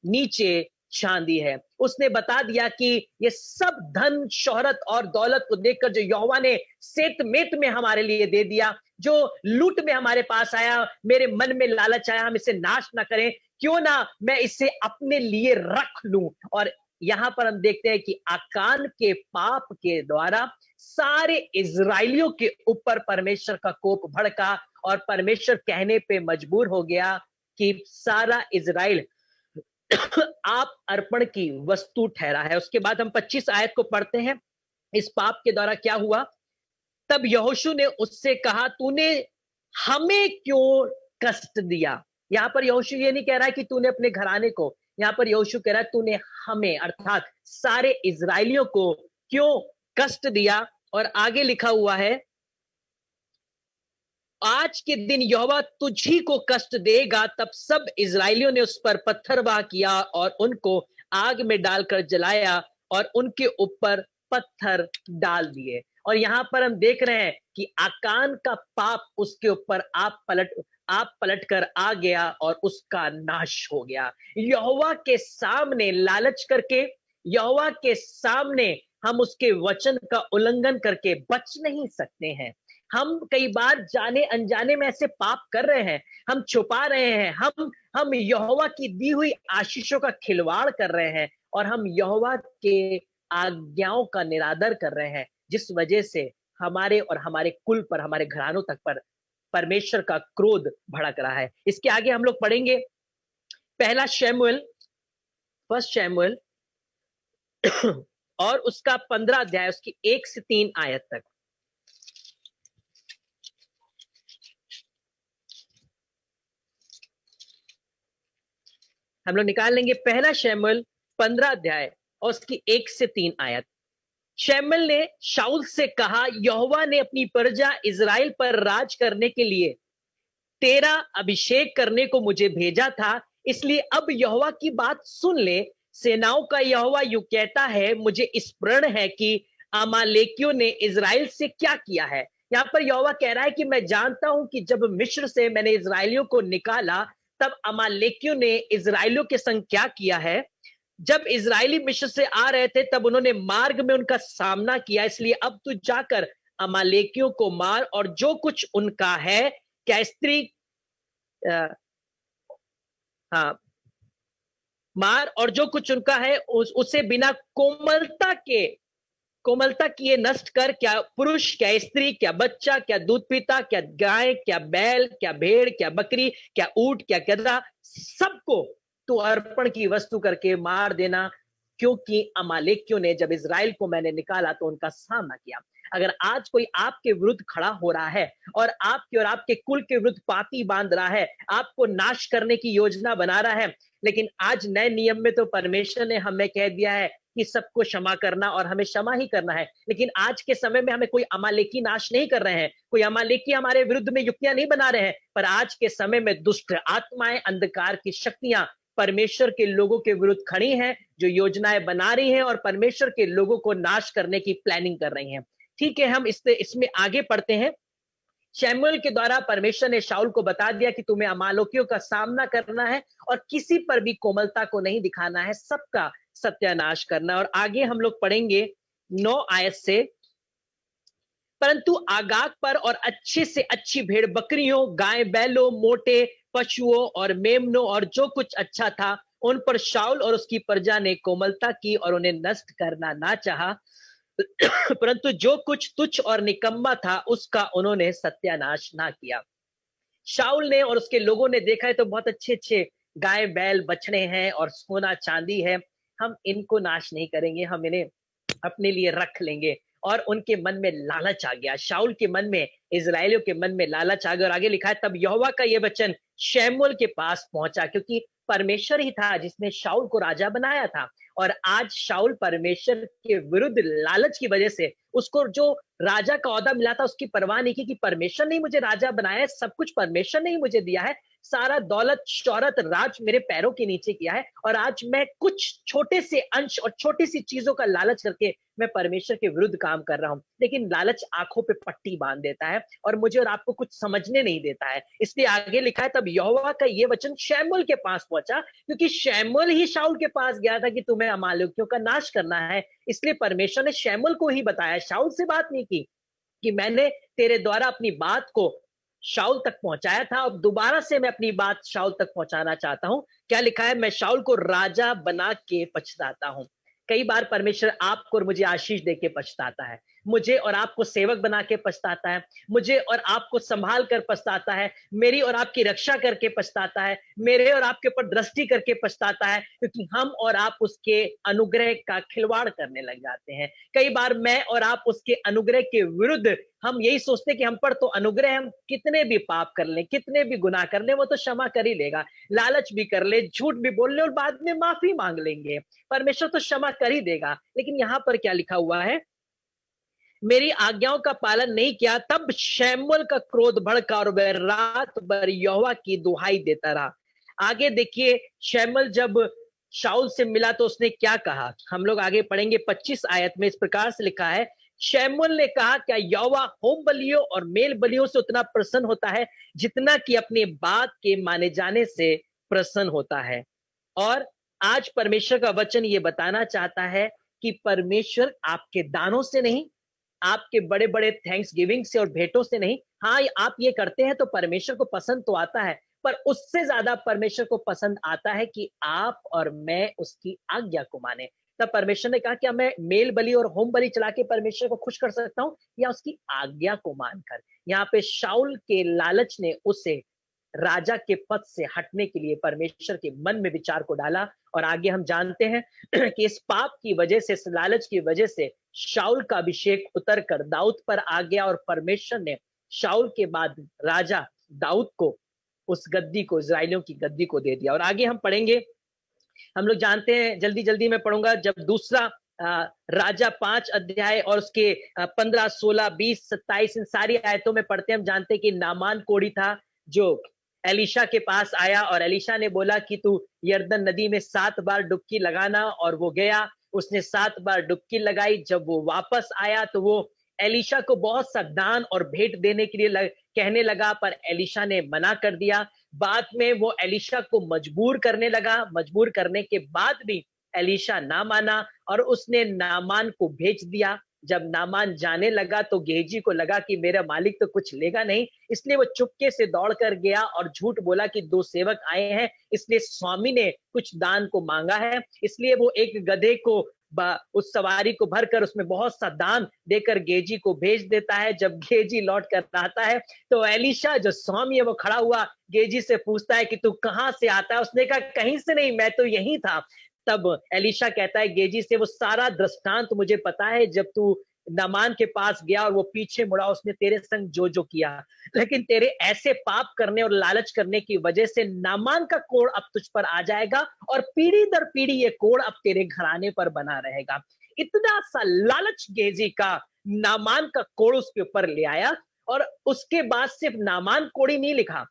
नीचे चांदी है। उसने बता दिया कि ये सब धन, शोहरत और दौलत को देखकर जो यहोवा ने सेतमेत में हमारे लिए दे दिया, जो लूट में हमारे पास आया, मेरे मन में लालच आया हम इसे नाश ना करें, क्यों ना मैं इसे अपने लिए रख लूं। और यहां पर हम देखते हैं कि आकान के पाप के द्वारा सारे इजराइलियों के ऊपर परमेश्वर का कोप भड़का और परमेश्वर कहने पे मजबूर हो गया कि सारा इजराइल आप अर्पण की वस्तु ठहरा है। उसके बाद हम 25 आयत को पढ़ते हैं। इस पाप के द्वारा क्या हुआ, तब यहोशू ने उससे कहा, तूने हमें क्यों कष्ट दिया। यहां पर यहोशू ये नहीं कह रहा है कि तूने अपने घराने को, यहां पर यहोशू कह रहा है तूने हमें अर्थात सारे इजराइलियों को क्यों कष्ट दिया। और आगे लिखा हुआ है, आज के दिन यहोवा तुझी को कष्ट देगा। तब सब इजराइलियों ने उस पर पत्थरवाह किया और उनको आग में डालकर जलाया और उनके ऊपर पत्थर डाल दिए। और यहाँ पर हम देख रहे हैं कि आकान का पाप उसके ऊपर आप पलट कर आ गया और उसका नाश हो गया। यहोवा के सामने लालच करके, यहोवा के सामने हम उसके वचन का उल्लंघन करके बच नहीं सकते हैं। हम कई बार जाने अनजाने में ऐसे पाप कर रहे हैं, हम छुपा रहे हैं, हम यहोवा की दी हुई आशीषों का खिलवाड़ कर रहे हैं और हम यहोवा के आज्ञाओं का निरादर कर रहे हैं, जिस वजह से हमारे और हमारे कुल पर, हमारे घरानों तक पर परमेश्वर का क्रोध भड़क रहा है। इसके आगे हम लोग पढ़ेंगे फर्स्ट शैमुएल और उसका 15 अध्याय, उसकी 1 से 3 आयत तक। हम लोग निकाल लेंगे पहला शैमुएल 15 अध्याय और उसकी 1 से 3 आयत। शैमुएल ने शाऊल से कहा, यहोवा ने अपनी प्रजा इजराइल पर राज करने के लिए तेरा अभिषेक करने को मुझे भेजा था, इसलिए अब यहोवा की बात सुन ले। सेनाओं का यहोवा यूं कहता है, मुझे स्मरण है कि अमालेकियों ने इजराइल से क्या किया है। यहाँ पर यहोवा कह रहा है कि मैं जानता हूं कि जब मिस्र से मैंने इजराइलियों को निकाला, तब अमालेकियों ने इजराइलियों के संग क्या किया है। जब इजरायली मिस्र से आ रहे थे, तब उन्होंने मार्ग में उनका सामना किया, इसलिए अब तू जाकर अमालेकियों को मार और जो कुछ उनका है, क्या स्त्री मार और जो कुछ उनका है उसे बिना कोमलता किए नष्ट कर। क्या पुरुष, क्या स्त्री, क्या बच्चा, क्या दूध पीता, क्या गाय, क्या बैल, क्या भेड़, क्या बकरी, क्या ऊंट, क्या गदहा, सबको तो अर्पण की वस्तु करके मार देना, क्योंकि अमालेकियों ने जब इजराइल को मैंने निकाला तो उनका सामना किया। अगर आज कोई आपके विरुद्ध खड़ा हो रहा है और आपके और आपके कुल के विरुद्ध पाती बांध रहा है, आपको नाश करने की योजना बना रहा है, लेकिन आज नए नियम में तो परमेश्वर ने हमें कह दिया है कि सबको क्षमा करना और हमें क्षमा ही करना है। लेकिन आज के समय में हमें कोई अमालेकी नाश नहीं कर रहे हैं, कोई अमालेकी हमारे विरुद्ध में युक्तियां नहीं बना रहे हैं, पर आज के समय में दुष्ट आत्माएं, अंधकार की शक्तियां परमेश्वर के लोगों के विरुद्ध खड़ी हैं, जो योजनाएं बना रही हैं और परमेश्वर के लोगों को नाश करने की प्लानिंग कर रही हैं। ठीक है, हम इसमें आगे पढ़ते हैं। शैमुएल के द्वारा परमेश्वर ने शाऊल को बता दिया कि तुम्हें अमालेकियों का सामना करना है और किसी पर भी कोमलता को नहीं दिखाना है, सबका सत्यानाश करना। और आगे हम लोग पढ़ेंगे 9 आयत से, परंतु आगाग पर और अच्छे से अच्छी भेड़ बकरियों, गाय बैलों, मोटे पशुओं और मेमनों और जो कुछ अच्छा था, उन पर शाऊल और उसकी प्रजा ने कोमलता की और उन्हें नष्ट करना ना चाहा, परंतु जो कुछ तुच्छ और निकम्मा था उसका उन्होंने सत्यानाश ना किया। शाऊल ने और उसके लोगों ने देखा है तो बहुत अच्छे अच्छे गाय बैल बछड़े हैं और सोना चांदी है, हम इनको नाश नहीं करेंगे, हम इन्हें अपने लिए रख लेंगे। और उनके मन में लालच आ गया, शाऊल के मन में, इजराइलियों के मन में लालच आ गया। और आगे लिखा है, तब यहोवा का यह वचन शैमुएल के पास पहुंचा, क्योंकि परमेश्वर ही था जिसने शाऊल को राजा बनाया था। और आज शाऊल परमेश्वर के विरुद्ध लालच की वजह से उसको जो राजा का ओहदा मिला था उसकी परवाह नहीं की कि परमेश्वर ने मुझे राजा बनाया है, सब कुछ परमेश्वर ने ही मुझे दिया है, सारा दौलत शौहरत राज मेरे पैरों के नीचे किया है, और आज मैं कुछ छोटे से अंश और छोटी सी चीजों का लालच करके मैं परमेश्वर के विरुद्ध काम कर रहा हूं। लेकिन लालच आंखों पे पट्टी बांध देता है और मुझे और आपको कुछ समझने नहीं देता है। इसलिए आगे लिखा है, तब यहोवा का ये वचन शैमुएल के पास पहुंचा, क्योंकि शैमुएल ही शाऊल के पास गया था कि तुम्हें अमालेकियों का नाश करना है। इसलिए परमेश्वर ने शैमुएल को ही बताया, शाऊल से बात नहीं की कि मैंने तेरे द्वारा अपनी बात को शाऊल तक पहुंचाया था, अब दोबारा से मैं अपनी बात शाऊल तक पहुंचाना चाहता हूं। क्या लिखा है, मैं शाऊल को राजा बना के पछताता हूं। कई बार परमेश्वर आपको और मुझे आशीष देके पछताता है, मुझे और आपको सेवक बना के पछताता है, मुझे और आपको संभाल कर पछताता है, मेरी और आपकी रक्षा करके पछताता है, मेरे और आपके ऊपर दृष्टि करके पछताता है, क्योंकि हम और आप उसके अनुग्रह का खिलवाड़ करने लग जाते हैं। कई बार मैं और आप उसके अनुग्रह के विरुद्ध हम यही सोचते हैं कि हम पर तो अनुग्रह, हम कितने भी पाप कर लें, कितने भी गुनाह कर लें, वो तो क्षमा कर ही लेगा, लालच भी कर ले, झूठ भी बोल ले और बाद में माफी मांग लेंगे, परमेश्वर तो क्षमा कर ही देगा। लेकिन यहां पर क्या लिखा हुआ है, मेरी आज्ञाओं का पालन नहीं किया, तब शैमुएल का क्रोध भड़का और वह रात भर यहोवा की दुहाई देता रहा। आगे देखिए, शैमुएल जब शाऊल से मिला तो उसने क्या कहा। हम लोग आगे पढ़ेंगे 25 आयत में इस प्रकार से लिखा है, शमूएल ने कहा, क्या यहोवा होम बलियों और मेल बलियों से उतना प्रसन्न होता है जितना कि अपनी बात के माने जाने से प्रसन्न होता है। और आज परमेश्वर का वचन ये बताना चाहता है कि परमेश्वर आपके दानों से नहीं, आपके बड़े बड़े थैंक्स गिविंग से और भेंटों से नहीं, हाँ आप ये करते हैं तो परमेश्वर को पसंद तो आता है, पर उससे ज्यादा परमेश्वर को पसंद आता है कि आप और मैं उसकी आज्ञा को माने। तब परमेश्वर ने कहा, क्या मैं मेल बलि और होम बलि चला के परमेश्वर को खुश कर सकता हूं या उसकी आज्ञा को मानकर। यहाँ पे शाऊल के लालच ने उसे राजा के पद से हटने के लिए परमेश्वर के मन में विचार को डाला। और आगे हम जानते हैं कि इस पाप की वजह से, इस लालच की वजह से शाऊल का अभिषेक उतर कर दाऊद पर आ गया और परमेश्वर ने शाऊल के बाद राजा दाऊद को उस गद्दी को, इजराइलियों की गद्दी को दे दिया। और आगे हम पढ़ेंगे, हम लोग जानते हैं, जल्दी जल्दी में पढ़ूंगा, जब दूसरा राजा 5 अध्याय और उसके 15, 16, 20, 27 इन सारी आयतों में पढ़ते हैं, हम जानते हैं कि नामान कोढ़ी था जो एलीशा के पास आया और एलीशा ने बोला कि तू यरदन नदी में 7 बार डुबकी लगाना, और वो गया, उसने 7 बार डुबकी लगाई। जब वो वापस आया तो वो एलीशा को बहुत सा दान और भेंट देने के लिए कहने लगा, पर एलीशा ने मना कर दिया। बाद में वो एलीशा को मजबूर करने लगा, मजबूर करने के बाद भी एलीशा ना माना और उसने नामान को भेज दिया। जब नामान जाने लगा तो गेहजी को लगा कि मेरा मालिक तो कुछ लेगा नहीं, इसलिए वो चुपके से दौड़ कर गया और झूठ बोला कि 2 सेवक आए हैं, इसलिए स्वामी ने कुछ दान को मांगा है। इसलिए वो एक गधे को, उस सवारी को भरकर उसमें बहुत सा दान देकर गेजी को भेज देता है। जब गेजी लौट कर आता है तो एलीशा जो स्वामी है वो खड़ा हुआ गेजी से पूछता है कि तू कहां से आता है। उसने कहा कहीं से नहीं, मैं तो यहीं था। तब एलीशा कहता है गेजी से, वो सारा दृष्टांत मुझे पता है, जब तू नामान के पास गया और वो पीछे मुड़ा, उसने तेरे संग जो जो किया, लेकिन तेरे ऐसे पाप करने और लालच करने की वजह से नामान का कोड़ अब तुझ पर आ जाएगा और पीढ़ी दर पीढ़ी ये कोड़ अब तेरे घराने पर बना रहेगा। इतना सा लालच गेजी का नामान का कोड़ उसके ऊपर ले आया। और उसके बाद सिर्फ नामान कोड़ ही नहीं लिखा,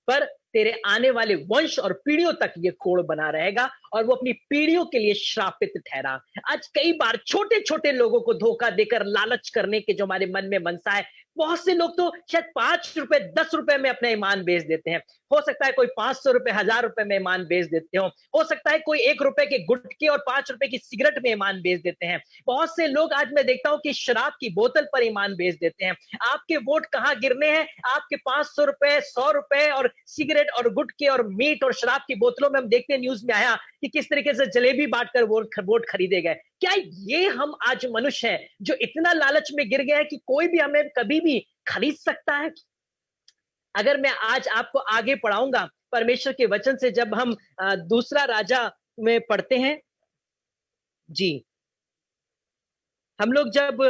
पर तेरे आने वाले वंश और पीढ़ियों तक ये कोड़ बना रहेगा और वो अपनी पीढ़ियों के लिए श्रापित ठहरा। आज कई बार छोटे छोटे लोगों को धोखा देकर लालच करने के जो हमारे मन में मनसा है, बहुत से लोग तो शायद 5 रुपए 10 रुपए में अपना ईमान बेच देते हैं। हो सकता है कोई 500 रुपए 1000 रुपए में ईमान बेच देते हो सकता है कोई 1 रुपए के गुटके और 5 रुपए की सिगरेट में ईमान बेच देते हैं। बहुत से लोग आज मैं देखता हूं कि शराब की बोतल पर ईमान बेच देते हैं। आपके वोट कहां गिरने हैं? आपके 500 रुपए 100 रुपए और सिगरेट और गुटके और मीट और शराब की बोतलों में हम देखते हैं, न्यूज में आया कि किस तरीके से जलेबी बांटकर वोट खरीदे गए। क्या ये हम आज मनुष्य हैं जो इतना लालच में गिर गए हैं कि कोई भी हमें कभी भी खरीद सकता है? अगर मैं आज आपको आगे पढ़ाऊंगा परमेश्वर के वचन से, जब हम दूसरा राजा में पढ़ते हैं जी, हम लोग जब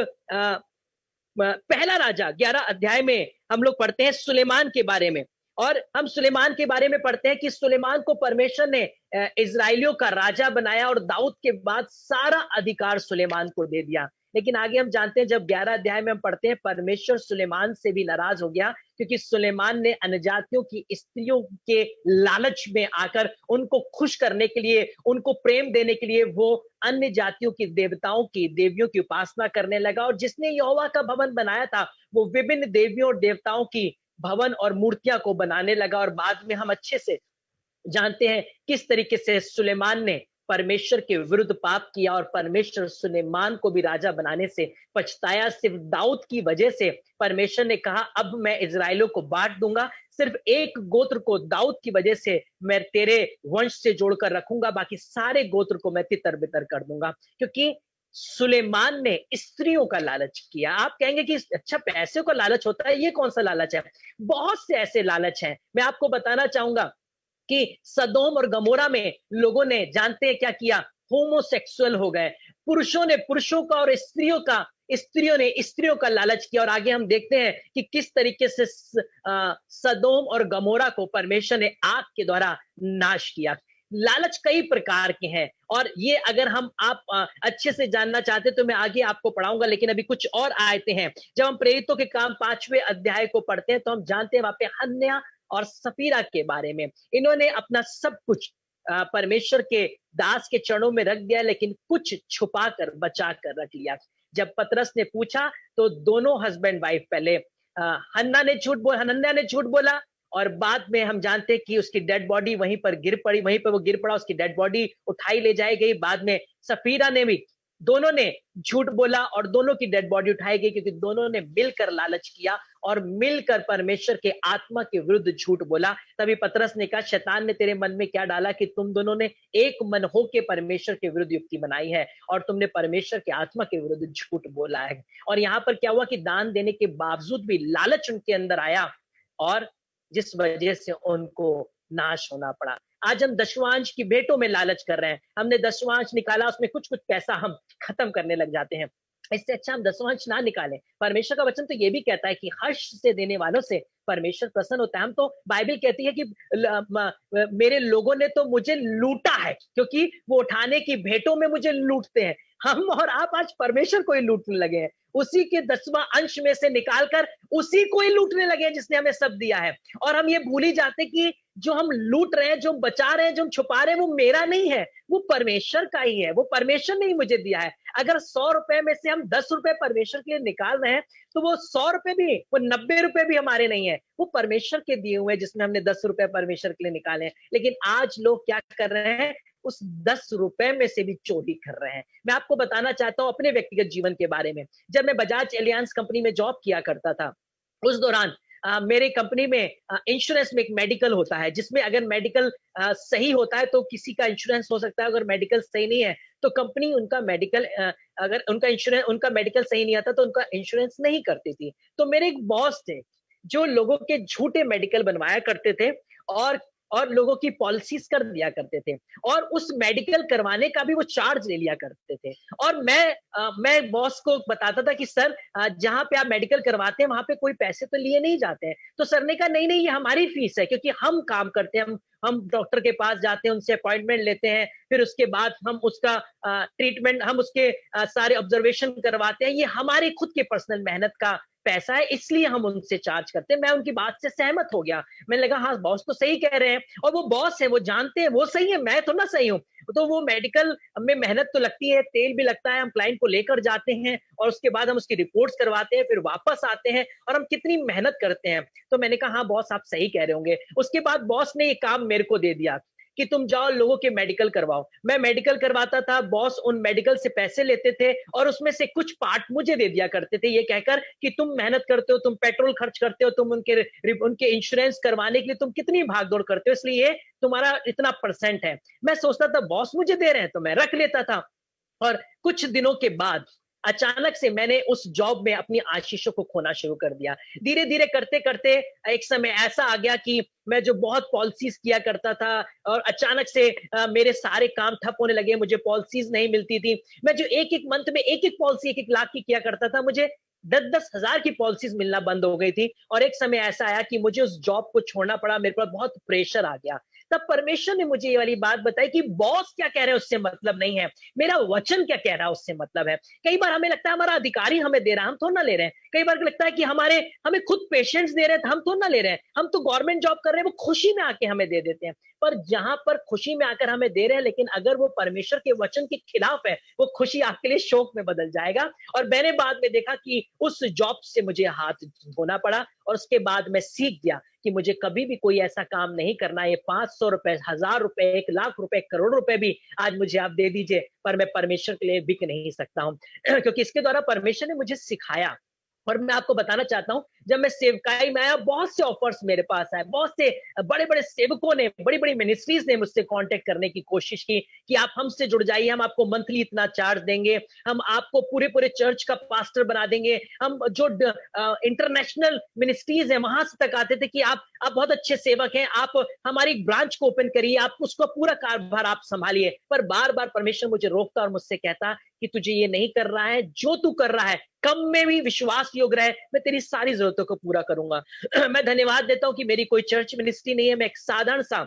पहला राजा 11 अध्याय में हम लोग पढ़ते हैं सुलेमान के बारे में, और हम सुलेमान के बारे में पढ़ते हैं कि सुलेमान को परमेश्वर ने इजराइलियों का राजा बनाया और दाऊद के बाद सारा अधिकार सुलेमान को दे दिया। लेकिन आगे हम जानते हैं, जब 11 अध्याय में हम पढ़ते हैं, परमेश्वर सुलेमान से भी नाराज हो गया क्योंकि सुलेमान ने अन्यजातियों की स्त्रियों के लालच में आकर उनको खुश करने के लिए, उनको प्रेम देने के लिए वो अन्य जातियों की देवताओं की, देवियों की उपासना करने लगा। और जिसने यहोवा का भवन बनाया था वो विभिन्न देवियों और देवताओं की भवन और मूर्तियां को बनाने लगा। और बाद में हम अच्छे से जानते हैं किस तरीके से सुलेमान ने परमेश्वर के विरुद्ध पाप किया और परमेश्वर सुलेमान को भी राजा बनाने से पछताया। सिर्फ दाऊद की वजह से परमेश्वर ने कहा अब मैं इजराइलों को बांट दूंगा, सिर्फ एक गोत्र को दाऊद की वजह से मैं तेरे वंश से जोड़कर रखूंगा, बाकी सारे गोत्र को मैं तितर बितर कर दूंगा। क्योंकि सुलेमान ने स्त्रियों का लालच किया। आप कहेंगे कि अच्छा पैसे का लालच होता है, ये कौन सा लालच है? बहुत से ऐसे लालच हैं। मैं आपको बताना चाहूंगा कि सदोम और गमोरा में लोगों ने, जानते हैं क्या किया? होमोसेक्सुअल हो गए। पुरुषों ने पुरुषों का और स्त्रियों ने स्त्रियों का लालच किया। और आगे हम देखते हैं कि किस तरीके से सदोम और गमोरा को परमेश्वर ने आग के द्वारा नाश किया। लालच कई प्रकार के हैं और ये अगर आप अच्छे से जानना चाहते तो मैं आगे आपको पढ़ाऊंगा, लेकिन अभी कुछ और आयतें हैं। जब हम प्रेरितों के काम 5वें अध्याय को पढ़ते हैं तो हम जानते हैं वहां पे हन्न्याह और सफीरा के बारे में। इन्होंने अपना सब कुछ परमेश्वर के दास के चरणों में रख दिया, लेकिन कुछ छुपा कर बचा कर रख लिया। जब पतरस ने पूछा तो दोनों हस्बैंड वाइफ पहले हनन्याह ने झूठ बोला, और बाद में हम जानते हैं कि उसकी डेड बॉडी वहीं पर गिर पड़ी, वहीं पर वो गिर पड़ा, उसकी डेड बॉडी उठाई ले जाई गई। बाद में सफीरा ने भी, दोनों ने झूठ बोला और दोनों की डेड बॉडी उठाई गई, क्योंकि दोनों ने मिलकर लालच किया और मिलकर परमेश्वर के आत्मा के विरुद्ध झूठ बोला। तभी पतरस ने कहा, शैतान ने तेरे मन में क्या डाला कि तुम दोनों ने एक मन होकर परमेश्वर के विरुद्ध युक्ति बनाई है और तुमने परमेश्वर के आत्मा के विरुद्ध झूठ बोला है। और यहाँ पर क्या हुआ कि दान देने के बावजूद भी लालच उनके अंदर आया, और जिस वजह से उनको नाश होना पड़ा। आज हम दशवांश की भेंटों में लालच कर रहे हैं। हमने दशवांश निकाला, उसमें कुछ कुछ पैसा हम खत्म करने लग जाते हैं। इससे अच्छा हम दशवांश ना निकालें। परमेश्वर का वचन तो ये भी कहता है कि हर्ष से देने वालों से परमेश्वर प्रसन्न होता है। हम तो, बाइबल कहती है कि मेरे लोगों ने तो मुझे लूटा है, क्योंकि वो उठाने की भेंटों में मुझे लूटते हैं। हम और आप आज परमेश्वर को ही लूटने लगे हैं, उसी के 10वां अंश में से निकालकर उसी को ही लूटने लगे हैं जिसने हमें सब दिया है। और हम ये भूल ही जाते कि जो हम लूट रहे हैं, जो हम बचा रहे हैं, जो हम छुपा रहे हैं, वो मेरा नहीं है, वो परमेश्वर का ही है। वो परमेश्वर ने ही मुझे दिया है। अगर 100 रुपए में से हम 10 रुपए परमेश्वर के लिए निकाल रहे हैं, तो वो 100 रुपए भी, वो 90 रुपए भी हमारे नहीं है, वो परमेश्वर के दिए हुए, जिसमें हमने 10 रुपए परमेश्वर के लिए निकाले हैं। लेकिन आज लोग क्या कर रहे हैं, उस 10 रुपए में से भी चोरी कर रहे हैं। मैं आपको बताना चाहता हूं अपने व्यक्तिगत जीवन के बारे में। जब मैं बजाज एलियांस कंपनी में जॉब किया करता था, उस दौरान मेरे कंपनी में इंश्योरेंस में एक मेडिकल होता है, जिसमें अगर मेडिकल सही होता है तो किसी का इंश्योरेंस हो सकता है, अगर मेडिकल सही नहीं है तो कंपनी उनका मेडिकल, अगर उनका मेडिकल सही नहीं आता तो उनका इंश्योरेंस नहीं करती थी। तो मेरे एक बॉस थे जो लोगों के झूठे मेडिकल बनवाया करते थे और लोगों की पॉलिसीज कर दिया करते थे, और उस मेडिकल करवाने का भी वो चार्ज ले लिया करते थे। और मैं बॉस को बताता था कि सर, जहां पे आप मेडिकल करवाते हैं वहां पे कोई पैसे तो लिए नहीं जाते हैं। तो सर ने कहा, नहीं ये हमारी फीस है, क्योंकि हम काम करते हैं, हम डॉक्टर के पास जाते हैं, उनसे अपॉइंटमेंट लेते हैं, फिर उसके बाद हम उसका ट्रीटमेंट, हम उसके सारे ऑब्जर्वेशन करवाते हैं, ये हमारी खुद के पर्सनल मेहनत का पैसा है, इसलिए हम उनसे चार्ज करते हैं। मैं उनकी बात से सहमत हो गया। मैंने लगा, हाँ बॉस तो सही कह रहे हैं, और वो बॉस है, वो जानते हैं वो सही है, मैं तो ना सही हूँ। तो वो मेडिकल में मेहनत तो लगती है, तेल भी लगता है, हम क्लाइंट को लेकर जाते हैं और उसके बाद हम उसकी रिपोर्ट्स करवाते हैं, फिर वापस आते हैं, और हम कितनी मेहनत करते हैं। तो मैंने कहा, हाँ बॉस आप सही कह रहे होंगे। उसके बाद बॉस ने ये काम मेरे को दे दिया कि तुम जाओ लोगों के मेडिकल करवाओ। मैं मेडिकल करवाता था, बॉस उन मेडिकल से पैसे लेते थे और उसमें से कुछ पार्ट मुझे दे दिया करते थे, ये कहकर कि तुम मेहनत करते हो, तुम पेट्रोल खर्च करते हो, तुम उनके इंश्योरेंस करवाने के लिए तुम कितनी भागदौड़ करते हो, इसलिए तुम्हारा इतना परसेंट है। मैं सोचता था बॉस मुझे दे रहे हैं तो मैं रख लेता था। और कुछ दिनों के बाद अचानक से मैंने उस जॉब में अपनी आशीषों को खोना शुरू कर दिया। धीरे धीरे करते करते एक समय ऐसा आ गया कि मैं जो बहुत पॉलिसीज किया करता था, और अचानक से मेरे सारे काम ठप होने लगे, मुझे पॉलिसीज नहीं मिलती थी। मैं जो एक एक मंथ में एक एक पॉलिसी 1-1 लाख की किया करता था, मुझे 10-10 हजार की पॉलिसीज मिलना बंद हो गई थी। और एक समय ऐसा आया कि मुझे उस जॉब को छोड़ना पड़ा, मेरे पर बहुत प्रेशर आ गया। तब परमेश्वर ने मुझे ये वाली बात बताई कि बॉस क्या कह रहे हैं उससे मतलब नहीं है, मेरा वचन क्या कह रहा है उससे मतलब है। कई बार हमें लगता है हमारा अधिकारी हमें दे रहा है, हम थोड़ा ना ले रहे हैं। कई बार लगता है कि हमें खुद पेशेंट्स दे रहे हैं, हम थोड़ा ना ले रहे हैं, हम तो गवर्नमेंट जॉब कर रहे हैं, वो खुशी में आके हमें दे देते हैं। पर जहां पर खुशी में आकर हमें दे रहे हैं, लेकिन अगर वो परमेश्वर के वचन के खिलाफ है, वो खुशी आपके लिए शोक में बदल जाएगा। और मैंने बाद में देखा कि उस जॉब से मुझे हाथ धोना पड़ा, और उसके बाद मैं सीख गया कि मुझे कभी भी कोई ऐसा काम नहीं करना है। 500 रुपए, 1000 रुपए, 1 लाख रुपए, करोड़ रुपए भी आज मुझे आप दे दीजिए, पर मैं परमेश्वर के लिए बिक नहीं सकता हूं क्योंकि इसके द्वारा परमेश्वर ने मुझे सिखाया। और मैं आपको बताना चाहता हूं, जब मैं सेवकाई में आया, बहुत से ऑफर्स मेरे पास आए, बहुत से बड़े बड़े सेवकों ने, बड़ी बड़ी मिनिस्ट्रीज ने मुझसे कांटेक्ट करने की कोशिश की कि आप हमसे जुड़ जाइए, हम आपको मंथली इतना चार्ज देंगे, हम आपको पूरे पूरे चर्च का पास्टर बना देंगे। हम जो इंटरनेशनल मिनिस्ट्रीज है वहां से तक आते थे कि आप बहुत अच्छे सेवक हैं, आप हमारी ब्रांच को ओपन करिए, आप उसका पूरा कारभार आप संभालिए। पर बार बार परमेश्वर मुझे रोकता और मुझसे कहता कि तुझे ये नहीं कर रहा है, जो तू कर रहा है कम में भी विश्वास योग्य है, मैं तेरी सारी जरूरतों को पूरा करूंगा। मैं धन्यवाद देता हूं कि मेरी कोई चर्च मिनिस्ट्री नहीं है, मैं एक साधारण सा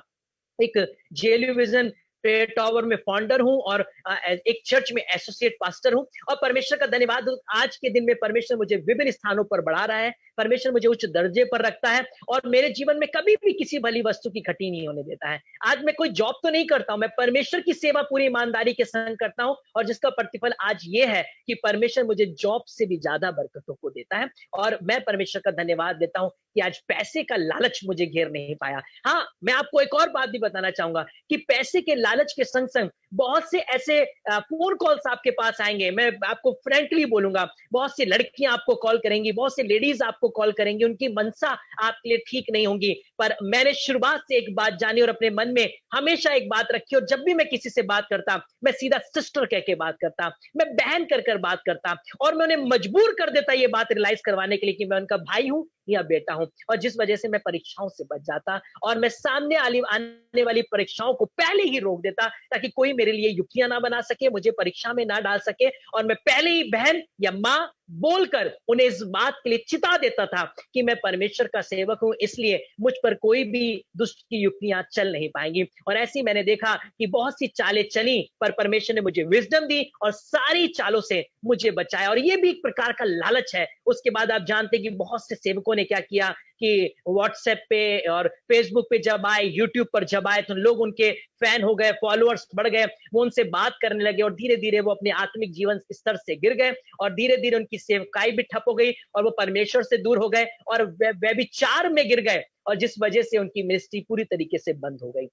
एक जेएलयू विजन प्रेयर टॉवर में फाउंडर हूं और एक चर्च में एसोसिएट पास्टर हूं। और परमेश्वर का धन्यवाद, आज के दिन में परमेश्वर मुझे विभिन्न स्थानों पर बढ़ा रहा है, परमेश्वर मुझे उच्च दर्जे पर रखता है और मेरे जीवन में कभी भी किसी भली वस्तु की घटी नहीं होने देता है। आज मैं कोई जॉब तो नहीं करता हूं, मैं परमेश्वर की सेवा पूरी ईमानदारी के संग करता हूं और जिसका प्रतिफल आज ये है कि परमेश्वर मुझे जॉब से भी ज्यादा बरकतों को देता है। और मैं परमेश्वर का धन्यवाद देता हूं कि आज पैसे का लालच मुझे घेर नहीं पाया। हाँ, मैं आपको एक और बात भी बताना चाहूंगा कि पैसे के लालच के संग संग बहुत से ऐसे फोन कॉल्स आपके पास आएंगे। मैं आपको फ्रैंकली बोलूंगा, बहुत सी लड़कियां आपको कॉल करेंगी, बहुत सी लेडीज आपको कॉल करेंगी, उनकी मनसा आपके लिए ठीक नहीं होंगी। पर मैंने शुरुआत से एक बात जानी और अपने मन में हमेशा एक बात रखी, और जब भी मैं किसी से बात करता मैं सीधा सिस्टर कह के बात करता, मैं बहन कर बात करता और मैं उन्हें मजबूर कर देता ये बात रियलाइज करवाने के लिए कि मैं उनका भाई हूं या बेटा हूं। और जिस वजह से मैं परीक्षाओं से बच जाता और मैं सामने आने वाली परीक्षाओं को पहले ही रोक देता ताकि कोई मेरे लिए युक्तियां ना बना सके, मुझे परीक्षा में ना डाल सके। और मैं पहले ही बहन या माँ बोलकर उन्हें इस बात के लिए चिता देता था कि मैं परमेश्वर का सेवक हूं, इसलिए मुझ पर कोई भी दुष्ट की युक्तियां चल नहीं पाएंगी। और ऐसी मैंने देखा कि बहुत सी चालें चली, पर परमेश्वर ने मुझे विजडम दी और सारी चालों से मुझे बचाया। और ये भी एक प्रकार का लालच है। उसके बाद आप जानते हैं कि बहुत से सेवकों ने क्या किया कि व्हाट्सएप पे और फेसबुक पे जब आए, यूट्यूब पर जब आए, तो लोग उनके फैन हो गए, फॉलोअर्स बढ़ गए, वो उनसे बात करने लगे और धीरे धीरे वो अपने आत्मिक जीवन स्तर से गिर गए और धीरे धीरे उनकी सेवकाई भी ठप हो गई और वो परमेश्वर से दूर हो गए और व्यभिचार में गिर गए, और जिस वजह से उनकी मिनिस्ट्री पूरी तरीके से बंद हो गई।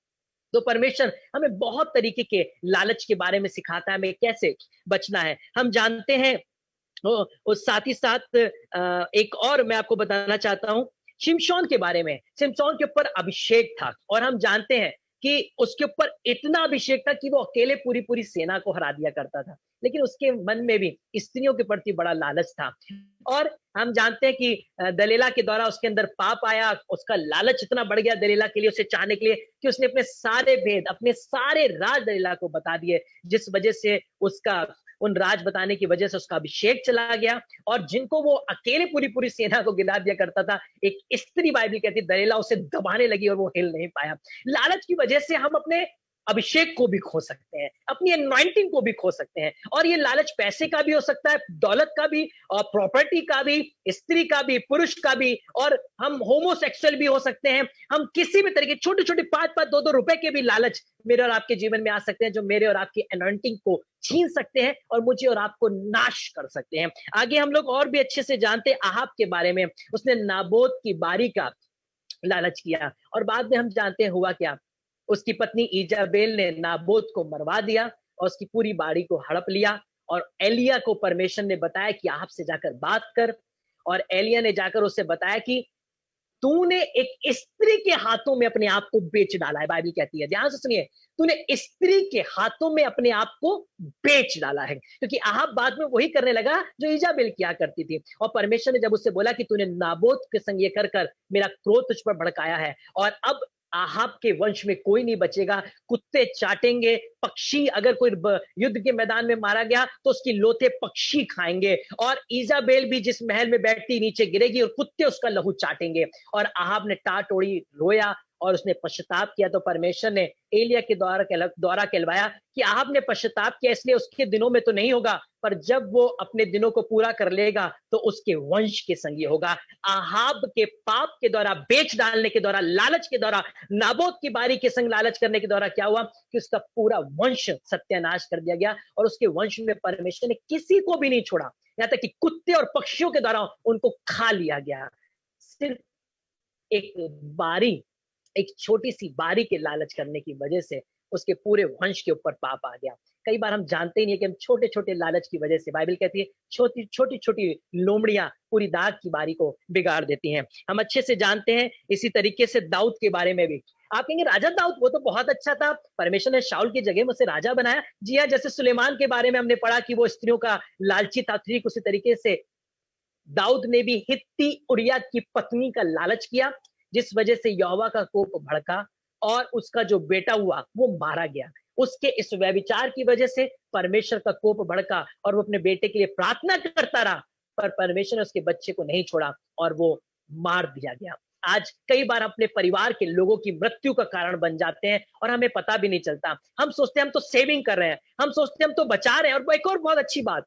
तो परमेश्वर हमें बहुत तरीके के लालच के बारे में सिखाता है, हमें कैसे बचना है। हम जानते हैं और साथ ही साथ एक और मैं आपको बताना चाहता हूं शिमशोन के बारे में। शिमशोन के ऊपर अभिषेक था और हम जानते हैं कि उसके ऊपर इतना अभिषेक था कि वो अकेले पूरी सेना को हरा दिया करता था, लेकिन उसके मन में भी स्त्रियों के प्रति बड़ा लालच था। और हम जानते हैं कि दलीला के द्वारा उसके अंदर पाप आया, उसका लालच इतना बढ़ गया दलीला के लिए, उसे चाहने के लिए, कि उसने अपने सारे भेद, अपने सारे राज दलीला को बता दिए, जिस वजह से उसका उन राज बताने की वजह से उसका अभिषेक चला गया। और जिनको वो अकेले पूरी सेना को गिरा दिया करता था, एक स्त्री बाइबल कहती दलीला उसे दबाने लगी और वो हिल नहीं पाया। लालच की वजह से हम अपने अभिषेक को भी खो सकते हैं, अपनी एनॉइंटिंग को भी खो सकते हैं। और ये लालच पैसे का भी हो सकता है, दौलत का भी, और प्रॉपर्टी का भी, स्त्री का भी, पुरुष का भी, और हम होमोसेक्सुअल भी हो सकते हैं। हम किसी भी तरीके छोटे छोटे 5-5, 2-2 रुपए के भी लालच मेरे और आपके जीवन में आ सकते हैं, जो मेरे और आपकी एनॉइंटिंग को छीन सकते हैं और मुझे और आपको नाश कर सकते हैं। आगे हम लोग और भी अच्छे से जानते हैं आहाब के बारे में। उसने नाबोत की बारी का लालच किया और बाद में हम जानते हैं हुआ क्या। उसकी पत्नी इजाबेल ने नाबोत को मरवा दिया और उसकी पूरी बाड़ी को हड़प लिया। और एलिया को परमेश्वर ने बताया कि आप से जाकर बात कर, और एलिया ने जाकर उससे बताया कि तूने एक स्त्री के हाथों में अपने आप को बेच डाला है। बाइबल कहती है, ध्यान से सुनिए, तूने स्त्री के हाथों में अपने आप को बेच डाला है, क्योंकि आहाब बाद में वही करने लगा जो इजाबेल किया करती थी। और परमेश्वर ने जब उससे बोला कि तूने नाबोत के संग ये कर मेरा क्रोध तुझ पर भड़काया है, और अब आहाब के वंश में कोई नहीं बचेगा, कुत्ते चाटेंगे, पक्षी, अगर कोई युद्ध के मैदान में मारा गया तो उसकी लोथे पक्षी खाएंगे, और इजाबेल भी जिस महल में बैठती नीचे गिरेगी और कुत्ते उसका लहू चाटेंगे। और आहाब ने टाट ओढ़ी, रोया और उसने पश्चाताप किया। तो परमेश्वर ने एलिया के द्वारा कहलवाया कि आहाब ने पश्चाताप किया, इसलिए उसके दिनों में तो नहीं होगा, पर जब वो अपने दिनों को पूरा कर लेगा तो उसके वंश के संग होगा। आहाब के पाप के द्वारा, बेच डालने के द्वारा, लालच के द्वारा, नाबोत की बारी के संग लालच करने के द्वारा क्या हुआ कि उसका पूरा वंश सत्यानाश कर दिया गया, और उसके वंश में परमेश्वर ने किसी को भी नहीं छोड़ा, यहाँ तक कि कुत्ते और पक्षियों के द्वारा उनको खा लिया गया। सिर्फ एक बारी, एक छोटी सी बारी के लालच करने की वजह से उसके पूरे वंश के ऊपर पाप आ गया। कई बार हम जानते ही नहीं कि हम छोटे छोटे लालच की वजह से, बाइबल कहती है छोटी छोटी लोमड़ियां पूरी दाग की बारी को बिगाड़ देती हैं। हम अच्छे से जानते हैं इसी तरीके से दाऊद के बारे में भी। आप कहेंगे राजा दाऊद वो तो बहुत अच्छा था, परमेश्वर ने शाऊल की जगह में उसे राजा बनाया। जी हाँ, जैसे सुलेमान के बारे में हमने पढ़ा कि वो स्त्रियों का लालची था, ठीक उसी तरीके से दाऊद ने भी हित्ती उरिया की पत्नी का लालच किया, जिस वजह से यहोवा का कोप भड़का और उसका जो बेटा हुआ वो मारा गया। उसके इस व्यभिचार की वजह से परमेश्वर का कोप भड़का और वो अपने बेटे के लिए प्रार्थना करता रहा, पर परमेश्वर ने उसके बच्चे को नहीं छोड़ा और वो मार दिया गया। आज कई बार अपने परिवार के लोगों की मृत्यु का कारण बन जाते हैं और हमें पता भी नहीं चलता। हम सोचते हैं हम तो सेविंग कर रहे हैं, हम सोचते हैं हम तो बचा रहे हैं। और एक और बहुत अच्छी बात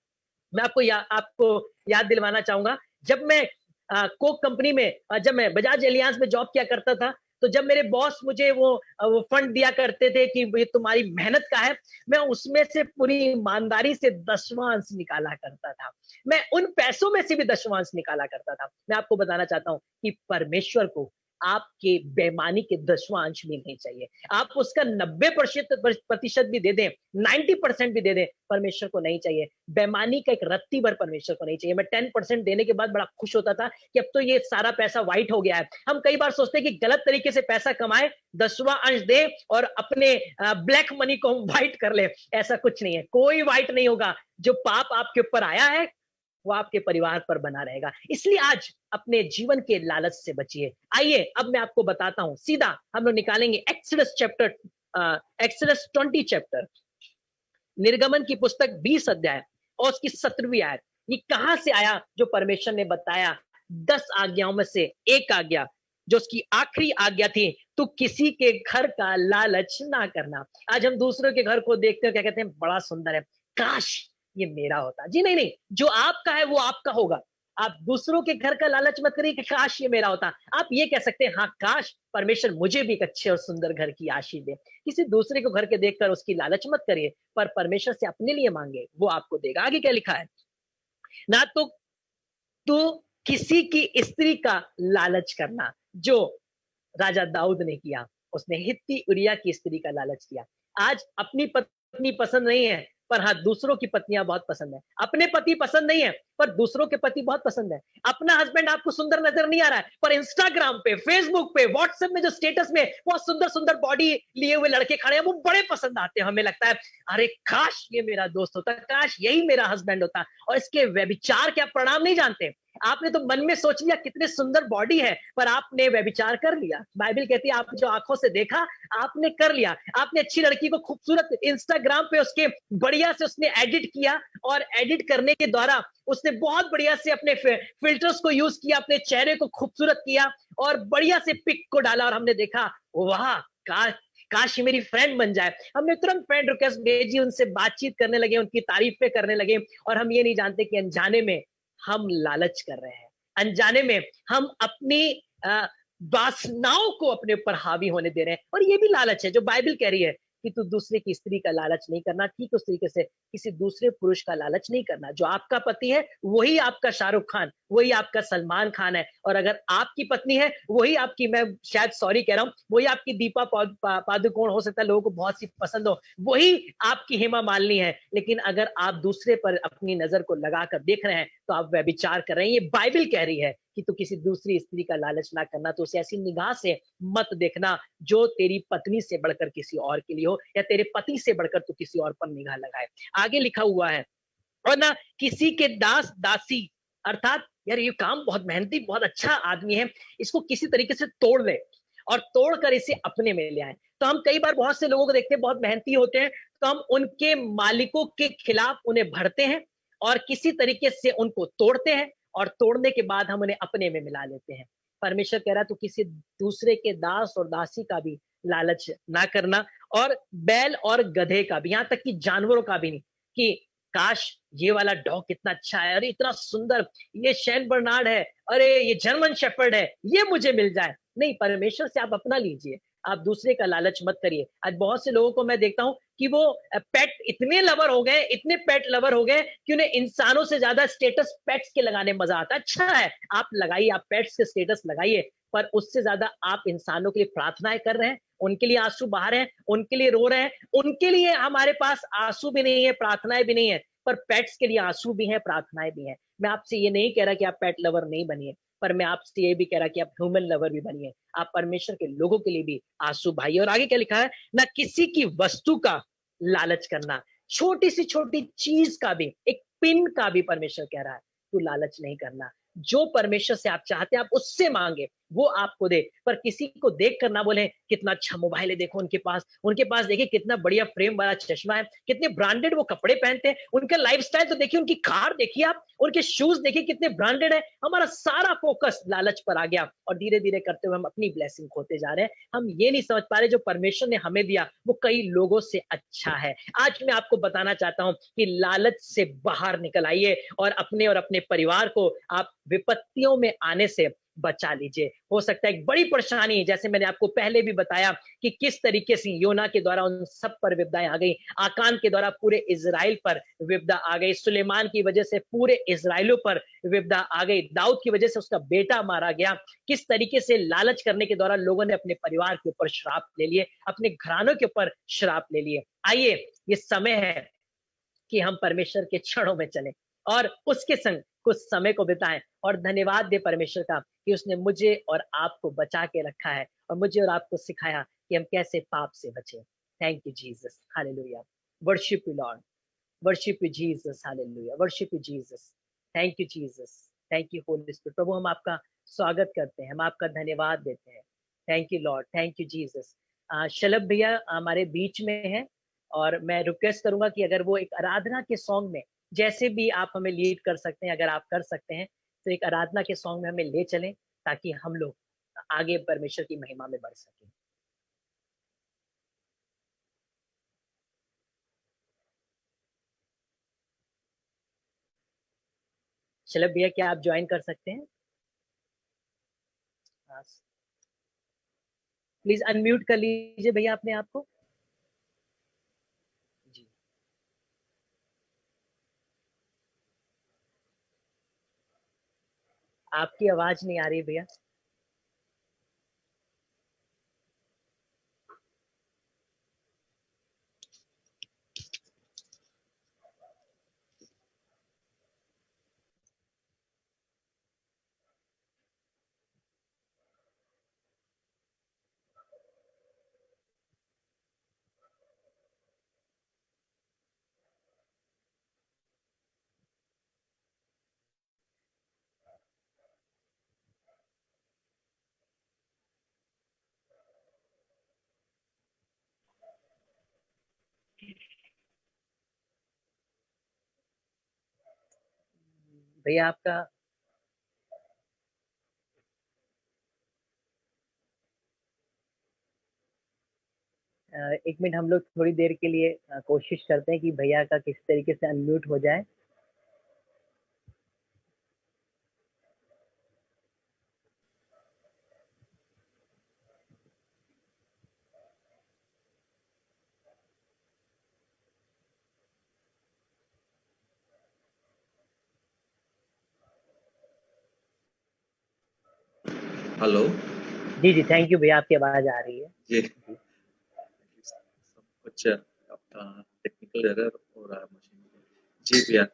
मैं आपको याद दिलवाना चाहूंगा, जब मैं कोक कंपनी में जब मैं बजाज एलियांस में जॉब किया करता था, तो जब मेरे बॉस मुझे वो फंड दिया करते थे कि ये तुम्हारी मेहनत का है, मैं उसमें से पूरी ईमानदारी से दशवांश निकाला करता था। मैं उन पैसों में से भी दशवांश निकाला करता था। मैं आपको बताना चाहता हूं कि परमेश्वर को आपके बेईमानी के दशवांश भी नहीं चाहिए। आप उसका 90% भी दे दें, 90% भी दे दें, परमेश्वर को नहीं चाहिए। बेईमानी का एक रत्ती भर परमेश्वर को नहीं चाहिए। मैं 10% देने के बाद बड़ा खुश होता था कि अब तो ये सारा पैसा व्हाइट हो गया है। हम कई बार सोचते हैं कि गलत तरीके से पैसा कमाए, 10वां अंश दे और अपने ब्लैक मनी को हम व्हाइट कर ले। ऐसा कुछ नहीं है, कोई व्हाइट नहीं होगा। जो पाप आपके ऊपर आया है वो आपके परिवार पर बना रहेगा। इसलिए आज अपने जीवन के लालच से बचिए। आइए अब मैं आपको बताता हूं, सीधा हम लोग निकालेंगे एक्सोडस 20 चैप्टर, निर्गमन की पुस्तक 20 अध्याय और उसकी 17वीं आयत। ये कहां से आया जो परमेश्वर ने बताया 10 आज्ञाओं में से एक आज्ञा, जो उसकी आखिरी आज्ञा थी, तू किसी के घर का लालच ना करना। आज हम दूसरों के घर को देखते हैं, क्या कहते हैं, बड़ा सुंदर है, काश ये मेरा होता। जी नहीं, जो आपका है वो आपका होगा। आप दूसरों के घर का लालच मत करिए कि काश ये मेरा होता। आप ये कह सकते हैं, हाँ काश परमेश्वर मुझे भी एक अच्छे और सुंदर घर की आशीष दे। किसी दूसरे को घर के देखकर उसकी लालच मत करिए, पर परमेश्वर से अपने लिए मांगे, वो आपको देगा। आगे क्या लिखा है, ना तो तू किसी की स्त्री का लालच करना, जो राजा दाऊद ने किया। उसने हित्ती उरिया की स्त्री का लालच किया। आज अपनी पत्नी पसंद नहीं है, पर हाँ दूसरों की पत्नियां बहुत पसंद है। अपने पति पसंद नहीं है, पर दूसरों के पति बहुत पसंद है। अपना हस्बैंड आपको सुंदर नजर नहीं आ रहा है, पर इंस्टाग्राम पे, फेसबुक पे, व्हाट्सएप में जो स्टेटस में बहुत सुंदर सुंदर बॉडी लिए हुए लड़के खड़े हैं, वो बड़े पसंद आते हैं। हमें लगता है अरे काश ये मेरा दोस्त होता, काश यही मेरा हस्बैंड होता। और इसके व्यभिचार के आप परिणाम नहीं जानते। आपने तो मन में सोच लिया कितने सुंदर बॉडी है, पर आपने व्यभिचार कर लिया। बाइबल कहती है, आप जो आंखों से देखा आपने कर लिया। आपने अच्छी लड़की को खूबसूरत इंस्टाग्राम पे उसके बढ़िया से उसने एडिट किया, और एडिट करने के द्वारा उसने बहुत बढ़िया से अपने फिल्टर्स को यूज किया, अपने चेहरे को खूबसूरत किया और बढ़िया से पिक को डाला, और हमने देखा वाह काश ये मेरी फ्रेंड बन जाए। हमने तुरंत फ्रेंड रिक्वेस्ट भेजी, उनसे बातचीत करने लगे, उनकी तारीफें करने लगे, और हम ये नहीं जानते कि अनजाने में हम लालच कर रहे हैं। अनजाने में हम अपनी वासनाओं को अपने ऊपर हावी होने दे रहे हैं। और ये भी लालच है जो बाइबल कह रही है कि तू दूसरे की स्त्री का लालच नहीं करना। ठीक उस तरीके से किसी दूसरे पुरुष का लालच नहीं करना। जो आपका पति है वही आपका शाहरुख खान, वही आपका सलमान खान है। और अगर आपकी पत्नी है वही आपकी, मैं शायद सॉरी कह रहा हूं, वही आपकी दीपा पादुकोण हो सकता है, लोगों को बहुत सी पसंद हो, वही आपकी हेमा मालिनी है। लेकिन अगर आप दूसरे पर अपनी नजर को लगाकर देख रहे हैं तो आप व्यभिचार कर रहे हैं। ये बाइबल कह रही है कि तू किसी दूसरी स्त्री का लालच ना करना। तो उसे ऐसी निगाह से मत देखना जो तेरी पत्नी से बढ़कर किसी और के लिए हो, या तेरे पति से बढ़कर तू किसी और पर निगाह लगाए। आगे लिखा हुआ है, और ना किसी के दास दासी, अर्थात यार ये काम बहुत मेहनती, बहुत अच्छा आदमी है, इसको किसी तरीके से तोड़ ले और तोड़कर इसे अपने में ले आए। तो हम कई बार बहुत से लोगों को देखते हैं बहुत मेहनती होते हैं, तो हम उनके मालिकों के खिलाफ उन्हें भरते हैं और किसी तरीके से उनको तोड़ते हैं, और तोड़ने के बाद हम उन्हें अपने में मिला लेते हैं। परमेश्वर कह रहा है तो किसी दूसरे के दास और दासी का भी लालच ना करना, और बैल और गधे का भी, यहां तक कि जानवरों का भी नहीं, कि काश ये वाला डॉग कितना अच्छा है, अरे इतना सुंदर, ये शैन बर्नार्ड है, अरे ये जर्मन शेफर्ड है, ये मुझे मिल जाए। नहीं, परमेश्वर से आप अपना लीजिए, आप दूसरे का लालच मत करिए। आज बहुत से लोगों को मैं देखता हूं कि वो पेट इतने लवर हो गए, इतने पेट लवर हो गए कि उन्हें इंसानों से ज्यादा स्टेटस पेट्स के लगाने में मजा आता है। अच्छा है, आप लगाइए, आप पेट्स के स्टेटस लगाइए, पर उससे ज्यादा आप इंसानों के लिए प्रार्थनाएं कर रहे हैं, उनके लिए आंसू बहा रहे हैं, उनके लिए रो रहे हैं। उनके लिए हमारे पास आंसू भी नहीं है, प्रार्थनाएं भी नहीं है, पर पेट्स के लिए आंसू भी है, प्रार्थनाएं भी है। मैं आपसे ये नहीं कह रहा कि आप पेट लवर नहीं बनिए, पर मैं आपसे ये भी कह रहा कि आप ह्यूमन लवर भी बनिए। आप परमेश्वर के लोगों के लिए भी आंसू भाई। और आगे क्या लिखा है, ना किसी की वस्तु का लालच करना। छोटी सी छोटी चीज का भी, एक पिन का भी परमेश्वर कह रहा है तू लालच नहीं करना। जो परमेश्वर से आप चाहते हैं आप उससे मांगे, वो आपको दे। पर किसी को देख कर ना बोले कितना अच्छा मोबाइल है, देखो उनके पास देखिए कितना बढ़िया फ्रेम वाला चश्मा है, कितने ब्रांडेड वो कपड़े पहनते हैं, उनका लाइफस्टाइल तो देखिए, उनकी कार देखिए आप, उनके शूज देखिए कितने ब्रांडेड है। हमारा सारा फोकस लालच पर आ गया और धीरे धीरे करते हुए हम अपनी ब्लेसिंग खोते जा रहे हैं। हम ये नहीं समझ पा रहे जो परमेश्वर ने हमें दिया वो कई लोगों से अच्छा है। आज मैं आपको बताना चाहता हूं कि लालच से बाहर निकल आइए और अपने परिवार को आप विपत्तियों में आने से बचा लीजिए। हो सकता है एक बड़ी परेशानी, जैसे मैंने आपको पहले भी बताया कि किस तरीके से योना के द्वारा उन सब पर विपदाएं आ गई, आकान के द्वारा पूरे इजराइल पर विपदा आ गई, सुलेमान की वजह से पूरे इजराइलों पर विपदा आ गई, दाऊद की वजह से उसका बेटा मारा गया। किस तरीके से लालच करने के द्वारा लोगों ने अपने परिवार के ऊपर श्राप ले लिए, अपने घरानों के ऊपर श्राप ले लिए। आइए, ये समय है कि हम परमेश्वर के क्षणों में चलें और उसके संग कुछ समय को बिताएं और धन्यवाद दे परमेश्वर का कि उसने मुझे और आपको बचा के रखा है और मुझे और आपको सिखाया कि हम कैसे पाप से बचें। Thank you Jesus, hallelujah. Worship you Lord, worship you Jesus, hallelujah, worship you Jesus. Thank you Jesus, thank you Holy Spirit. प्रभु, हम आपका स्वागत करते हैं, हम आपका धन्यवाद देते हैं। Thank you Lord, thank you Jesus. Shalabh भैया हमारे बीच में है और मैं रिक्वेस्ट करूंगा कि अगर वो एक आराधना के सॉन्ग में जैसे भी आप हमें लीड कर सकते हैं, अगर आप कर सकते हैं तो एक आराधना के सॉन्ग में हमें ले चलें ताकि हम लोग आगे परमेश्वर की महिमा में बढ़ सकें। शलभ भैया, क्या आप ज्वाइन कर सकते हैं? प्लीज अनम्यूट कर लीजिए भैया अपने आप को। जी, आपकी आवाज नहीं आ रही भैया। भैया आपका एक मिनट, हम लोग थोड़ी देर के लिए कोशिश करते हैं कि भैया का किस तरीके से अनम्यूट हो जाए। हेलो जी जी, थैंक यू भैया, आपकी आवाज आ रही है। जी, कुछ टेक्निकल एरर हो रहा है मशीन में। जी भैया,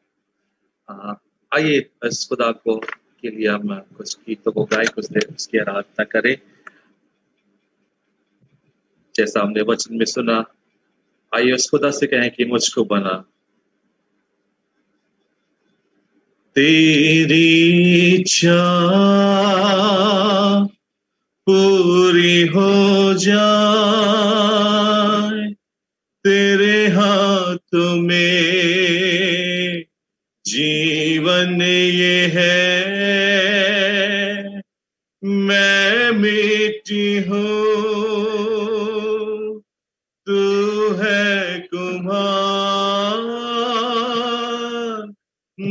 आइए इस खुदा को के लिए हम कुछ गीतों को गाए, कुछ देर उसकी आराधना करें। जैसा हमने वचन में सुना, आइए उस खुदा से कहें कि मुझको बना। तेरी इच्छा पूरी हो जाए, तेरे हाथ में जीवन ये है। मैं मिट्टी हूँ, तू है कुम्हार,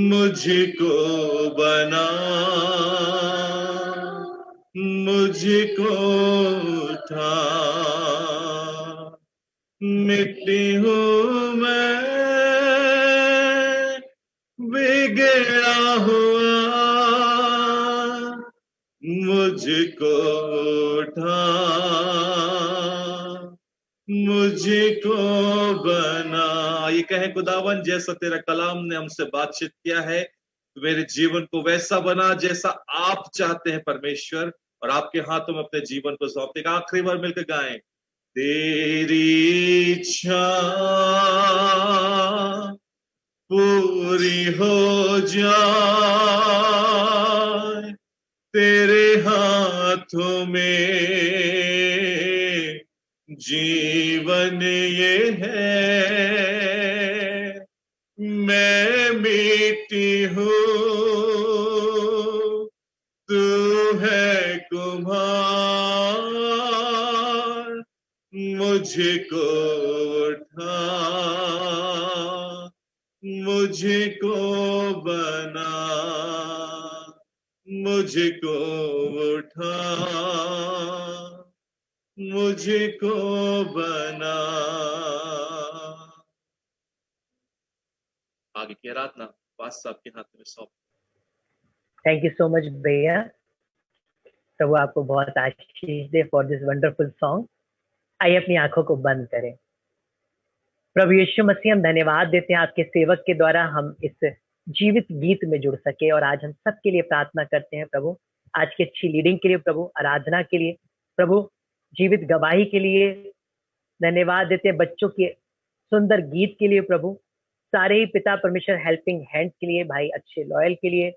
मुझको बना, मुझको उठा। मिट्टी हूँ मैं, बिगड़ा हुआ, मुझको उठा, मुझको बना। ये कहे खुदावन, जैसा तेरा कलाम ने हमसे बातचीत किया है, तो मेरे जीवन को वैसा बना जैसा आप चाहते हैं परमेश्वर, और आपके हाथों में अपने जीवन को सौंपते। एक आखिरी बार मिलकर गाएं, तेरी इच्छा पूरी हो जाए, तेरे हाथों में जीवन ये है, मैं मिट्टी हूँ, तू है कुम्हार, मुझको उठा, मुझको बना, मुझको उठा, मुझको बना। आगे की आराधना पास साहब के हाथ में सौंप। थैंक यू सो मच भैया, प्रभु आपको बहुत आशीष दे फॉर दिस वंडरफुल सॉन्ग। आइए अपनी आंखों को बंद करें। प्रभु यीशु मसीह, हम धन्यवाद देते हैं आपके सेवक के द्वारा हम इस जीवित गीत में जुड़ सके, और आज हम सबके लिए प्रार्थना करते हैं प्रभु, आज की अच्छी लीडिंग के लिए प्रभु, आराधना के लिए प्रभु, जीवित गवाही के लिए धन्यवाद देते हैं, बच्चों के सुंदर गीत के लिए प्रभु, सारे ही पिता परमेश्वर हेल्पिंग हैंड के लिए, भाई अच्छे लॉयल के लिए,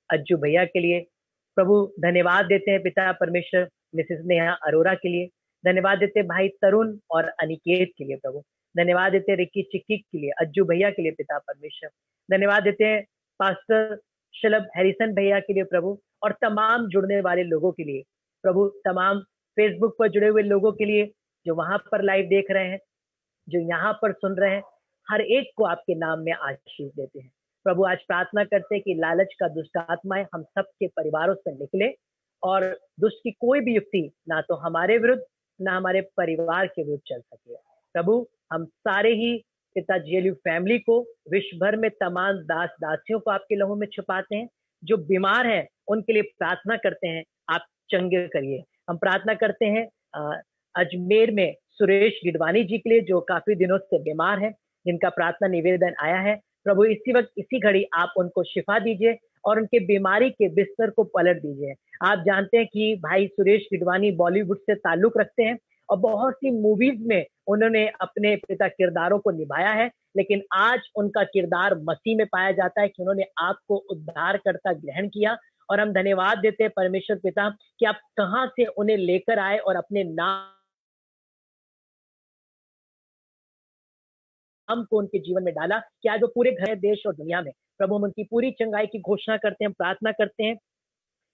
अज्जू भैया के लिए प्रभु धन्यवाद देते हैं, पिता परमेश्वर मिसेस नेहा अरोरा के लिए धन्यवाद देते हैं, भाई तरुण और अनिकेत के लिए प्रभु धन्यवाद देते हैं, रिक्की चिक्की के लिए, अज्जू भैया के लिए पिता परमेश्वर धन्यवाद देते हैं, पास्टर शलभ हैरिसन भैया के लिए प्रभु, और तमाम जुड़ने वाले लोगों के लिए प्रभु, तमाम फेसबुक पर जुड़े हुए लोगों के लिए जो वहां पर लाइव देख रहे हैं, जो यहाँ पर सुन रहे हैं, हर एक को आपके नाम में आशीष देते हैं प्रभु। आज प्रार्थना करते हैं कि लालच का दुष्ट आत्माएं हम सबके परिवारों से निकले, और दुष्ट की कोई भी युक्ति ना तो हमारे विरुद्ध ना हमारे परिवार के विरुद्ध चल सके प्रभु। हम सारे ही पिता जेएलयू फैमिली को, विश्व भर में तमाम दास दासियों को आपके लहू में छुपाते हैं, जो बीमार हैं उनके लिए प्रार्थना करते हैं, आप चंगे करिए। हम प्रार्थना करते हैं अजमेर में सुरेश गिडवानी जी के लिए, जो काफी दिनों से बीमार है, जिनका प्रार्थना निवेदन आया है प्रभु, इसी वक्त इसी घड़ी आप उनको शिफा दीजिए और उनके बीमारी के बिस्तर को पलट दीजिए। आप जानते हैं कि भाई सुरेश गिडवानी बॉलीवुड से ताल्लुक रखते हैं और बहुत सी मूवीज में उन्होंने अपने पिता किरदारों को निभाया है, लेकिन आज उनका किरदार मसीह में पाया जाता है कि उन्होंने आपको उद्धारकर्ता ग्रहण किया। और हम धन्यवाद देते हैं परमेश्वर पिता कि आप कहां से उन्हें लेकर आए और अपने नाम को उनके जीवन में डाला कि आज वो पूरे घर, देश और दुनिया में प्रभु हम उनकी पूरी चंगाई की घोषणा करते हैं, प्रार्थना करते हैं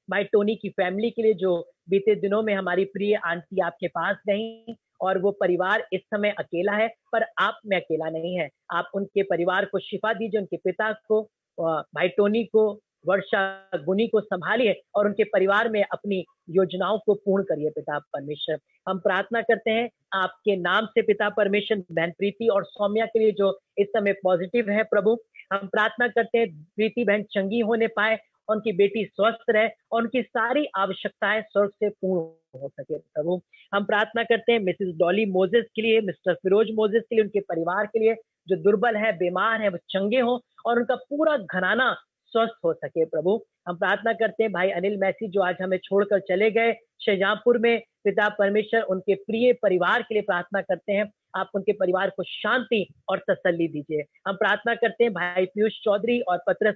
भाई टोनी की फैमिली के लिए, जो बीते दिनों में हमारी प्रिय आंटी आपके पास नहीं, और वो परिवार इस समय अकेला है, पर आप में अकेला नहीं है। आप उनके परिवार को शिफा दीजिए, उनके पिता को, भाई टोनी को, वर्षा गुनी को संभालिए और उनके परिवार में अपनी योजनाओं को पूर्ण करिए पिता परमेश्वर। हम प्रार्थना करते हैं आपके नाम से पिता परमेश्वर, बहन प्रीति और सौम्या के लिए जो इस समय पॉजिटिव है प्रभु, हम प्रार्थना करते हैं प्रीति बहन चंगी होने पाए, उनकी बेटी स्वस्थ रहे और उनकी सारी आवश्यकताएं स्वर्ग से पूर्ण हो सके प्रभु। हम प्रार्थना करते हैं मिसेस डॉली मोजेस के लिए, मिस्टर फिरोज मोजेस के लिए, उनके परिवार के लिए जो दुर्बल है, बीमार है, वो चंगे हो और उनका पूरा घराना स्वस्थ हो सके प्रभु। हम प्रार्थना करते हैं भाई अनिल मैसी जो आज हमें छोड़कर चले गए शाहजहांपुर में, पिता परमेश्वर उनके प्रिय परिवार के लिए प्रार्थना करते हैं, आप उनके परिवार को शांति और तसल्ली दीजिए। हम प्रार्थना करते हैं भाई पीयूष चौधरी और पत्रस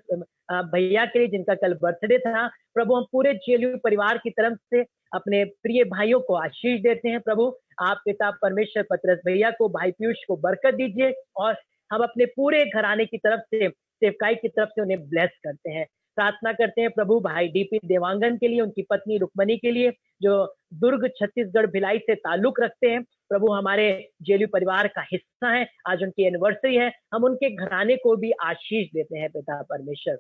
भैया के लिए जिनका कल बर्थडे था प्रभु, हम पूरे जेएलयू परिवार की तरफ से अपने प्रिय भाइयों को आशीष देते हैं प्रभु। आप पिता परमेश्वर पत्रस भैया को, भाई पीयूष को बरकत दीजिए और हम अपने पूरे घराने की तरफ से, सेवकाई की तरफ से उन्हें ब्लेस करते हैं। प्रार्थना करते हैं प्रभु भाई डीपी देवांगन के लिए, उनकी पत्नी रुक्मणी के लिए जो दुर्ग छत्तीसगढ़ भिलाई से ताल्लुक रखते हैं प्रभु, हमारे जेएलयू परिवार का हिस्सा है, आज उनकी एनिवर्सरी है, हम उनके घराने को भी आशीष देते हैं पिता परमेश्वर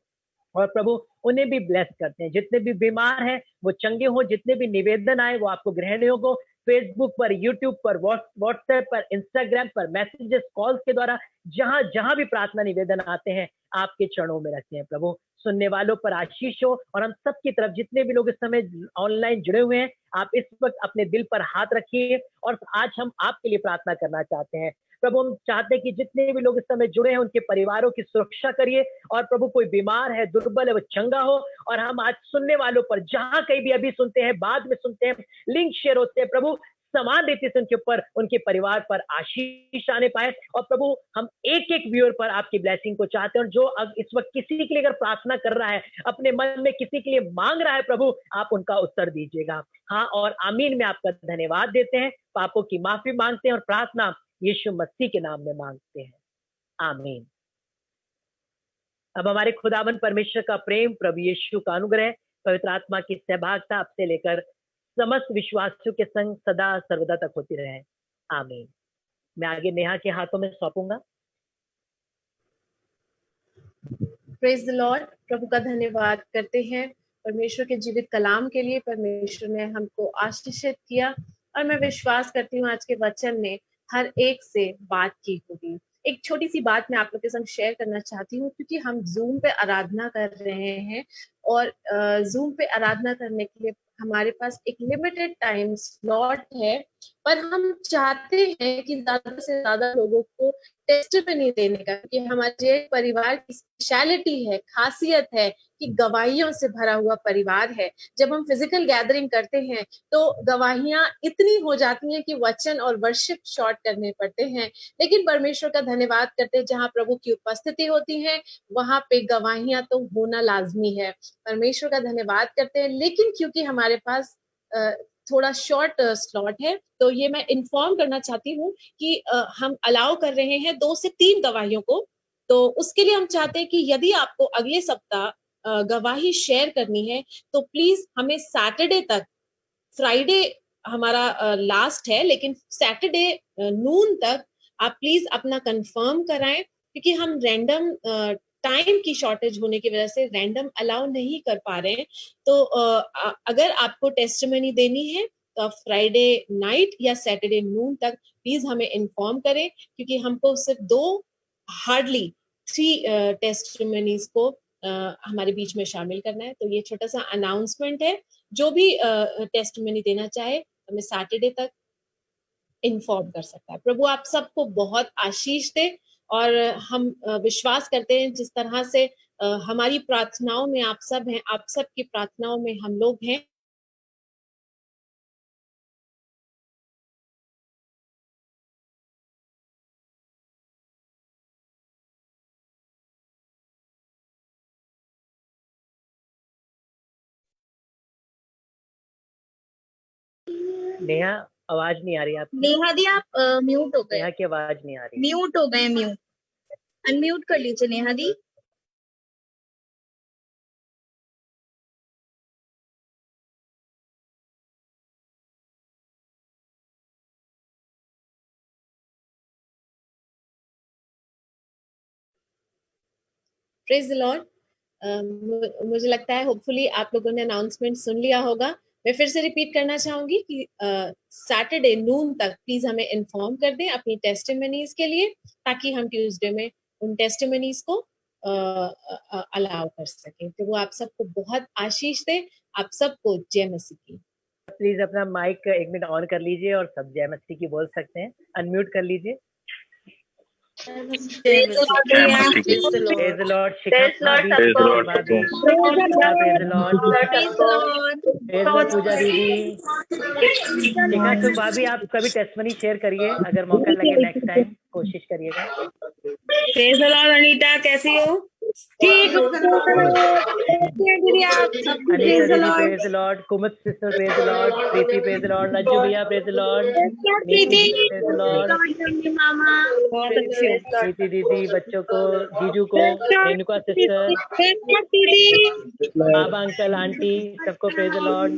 और प्रभु उन्हें भी ब्लेस करते हैं। जितने भी बीमार हैं वो चंगे हो, जितने भी निवेदन आए वो आपको ग्रहण हो, फेसबुक पर, यूट्यूब पर, व्हाट्सएप पर, इंस्टाग्राम पर, मैसेजेस, कॉल्स के द्वारा जहां जहां भी प्रार्थना निवेदन आते हैं आपके चरणों में रखते हैं प्रभु। सुनने वालों पर आशीष हो और हम सब की तरफ जितने भी लोग इस समय ऑनलाइन जुड़े हुए हैं, आप इस वक्त अपने दिल पर हाथ रखिए और आज हम आपके लिए प्रार्थना करना चाहते हैं प्रभु। हम चाहते हैं कि जितने भी लोग इस समय जुड़े हैं उनके परिवारों की सुरक्षा करिए और प्रभु कोई बीमार है, दुर्बल है, वो चंगा हो। और हम आज सुनने वालों पर जहां कहीं भी अभी सुनते हैं, बाद में सुनते हैं, लिंक शेयर होते हैं प्रभु, समान रीति से उनके ऊपर, उनके परिवार पर आशीष आने पाए। और प्रभु हम एक एक व्यूअर पर आपकी ब्लेसिंग को चाहते हैं, और जो इस वक्त किसी के लिए अगर प्रार्थना कर रहा है, अपने मन में किसी के लिए मांग रहा है, प्रभु आप उनका उत्तर दीजिएगा। हाँ और आमीन में आपका धन्यवाद देते हैं, पापों की माफी मांगते हैं और प्रार्थना यीशु मसीह के नाम में मांगते हैं, आमीन। अब हमारे खुदावन परमेश्वर का प्रेम, प्रभु यीशु का अनुग्रह, पवित्र आत्मा की सहभागिता आपसे लेकर समस्त विश्वासियों के संग सदा सर्वदा तक होती रहे, आमीन। मैं आगे नेहा के हाथों में सौंपूंगा। Praise the Lord. प्रभु का धन्यवाद करते हैं परमेश्वर के जीवित कलाम के लिए। परमेश्वर ने हमको आशीषित किया और मैं विश्वास करती हूँ आज के वचन ने हर एक से बात की होगी। एक छोटी सी बात मैं आप लोग के संग शेयर करना चाहती हूँ, क्योंकि हम जूम पे आराधना कर रहे हैं और जूम पे आराधना करने के लिए हमारे पास एक लिमिटेड टाइम स्लॉट है, पर हम चाहते हैं कि ज्यादा से ज्यादा लोगों को टेस्टिमनी देने का, क्योंकि हमारे परिवार की स्पेशलिटी है, खासियत है कि गवाहियों से भरा हुआ परिवार है। जब हम फिजिकल गैदरिंग करते हैं तो गवाहियां इतनी हो जाती हैं कि वचन और वर्शिप शॉर्ट करने पड़ते हैं, लेकिन परमेश्वर का धन्यवाद करते हैं जहां प्रभु की उपस्थिति होती है वहां पे गवाहियां तो होना लाजमी है। परमेश्वर का धन्यवाद करते हैं, लेकिन क्योंकि हमारे पास थोड़ा शॉर्ट स्लॉट है तो ये मैं इन्फॉर्म करना चाहती हूँ कि हम अलाउ कर रहे हैं 2 से 3 गवाहियों को। तो उसके लिए हम चाहते हैं कि यदि आपको अगले सप्ताह गवाही शेयर करनी है तो प्लीज हमें सैटरडे तक, फ्राइडे हमारा लास्ट है, लेकिन सैटरडे नून तक आप प्लीज अपना कंफर्म कराएं, क्योंकि हम रैंडम टाइम की शॉर्टेज होने की वजह से रैंडम अलाउ नहीं कर पा रहे हैं। तो अगर आपको टेस्टिमनी देनी है तो आप फ्राइडे नाइट या सैटरडे नून तक प्लीज हमें इन्फॉर्म करें, क्योंकि हमको सिर्फ 2 हार्डली 3 टेस्टिमनीज को हमारे बीच में शामिल करना है। तो ये छोटा सा अनाउंसमेंट है। जो भी टेस्टिमनी देना चाहे हमें सैटरडे तक इन्फॉर्म कर सकता है। प्रभु आप सबको बहुत आशीष दे और हम विश्वास करते हैं जिस तरह से हमारी प्रार्थनाओं में आप सब हैं, आप सब की प्रार्थनाओं में हम लोग हैं। नेहा आवाज नहीं आ रही आपकी। नेहा दी आप म्यूट हो गए। नेहा की आवाज नहीं आ रही। म्यूट हो गए, म्यूट अनम्यूट कर लीजिए नेहा दी। Praise the Lord. मुझे लगता है होपफुली आप लोगों ने अनाउंसमेंट सुन लिया होगा। मैं फिर से रिपीट करना चाहूंगी कि सैटरडे नून तक प्लीज हमें इन्फॉर्म कर दें अपनी टेस्टिमनीज के लिए, ताकि हम ट्यूसडे में उन टेस्टिमनीज को अलाउ कर सकें। तो वो आप सबको बहुत आशीष दे। आप सबको जय मसीह की। प्लीज अपना माइक 1 मिनट ऑन कर लीजिए और सब जय मसीह की बोल सकते हैं। अनम्यूट कर लीजिए। प्रेज द लॉर्ड भैया। Praise the Lord. Praise the Lord. Praise the Lord praise the सबको। लॉर्ड भाभी। Praise the Lord. Praise the Lord. Praise the Puja दीदी। शिखा सुख भाभी आप कभी टेस्टमनी शेयर करिए, अगर मौका लगे नेक्स्ट टाइम कोशिश करिएगा। Praise the Lord. अनीता कैसी हो? ठीक हो दीदी आप? अनीता दीदी praise the Lord. Kumud sister praise the Lord. Preeti praise the Lord. Rajju भैया praise the Lord. Preeti praise the Lord. मामा बहुत अच्छी हो। प्रीति दीदी, बच्चों को, जीजू को, रेणुका सिस्टर, दीदी, बाबा अंकल आंटी सबको प्रेज द लॉर्ड।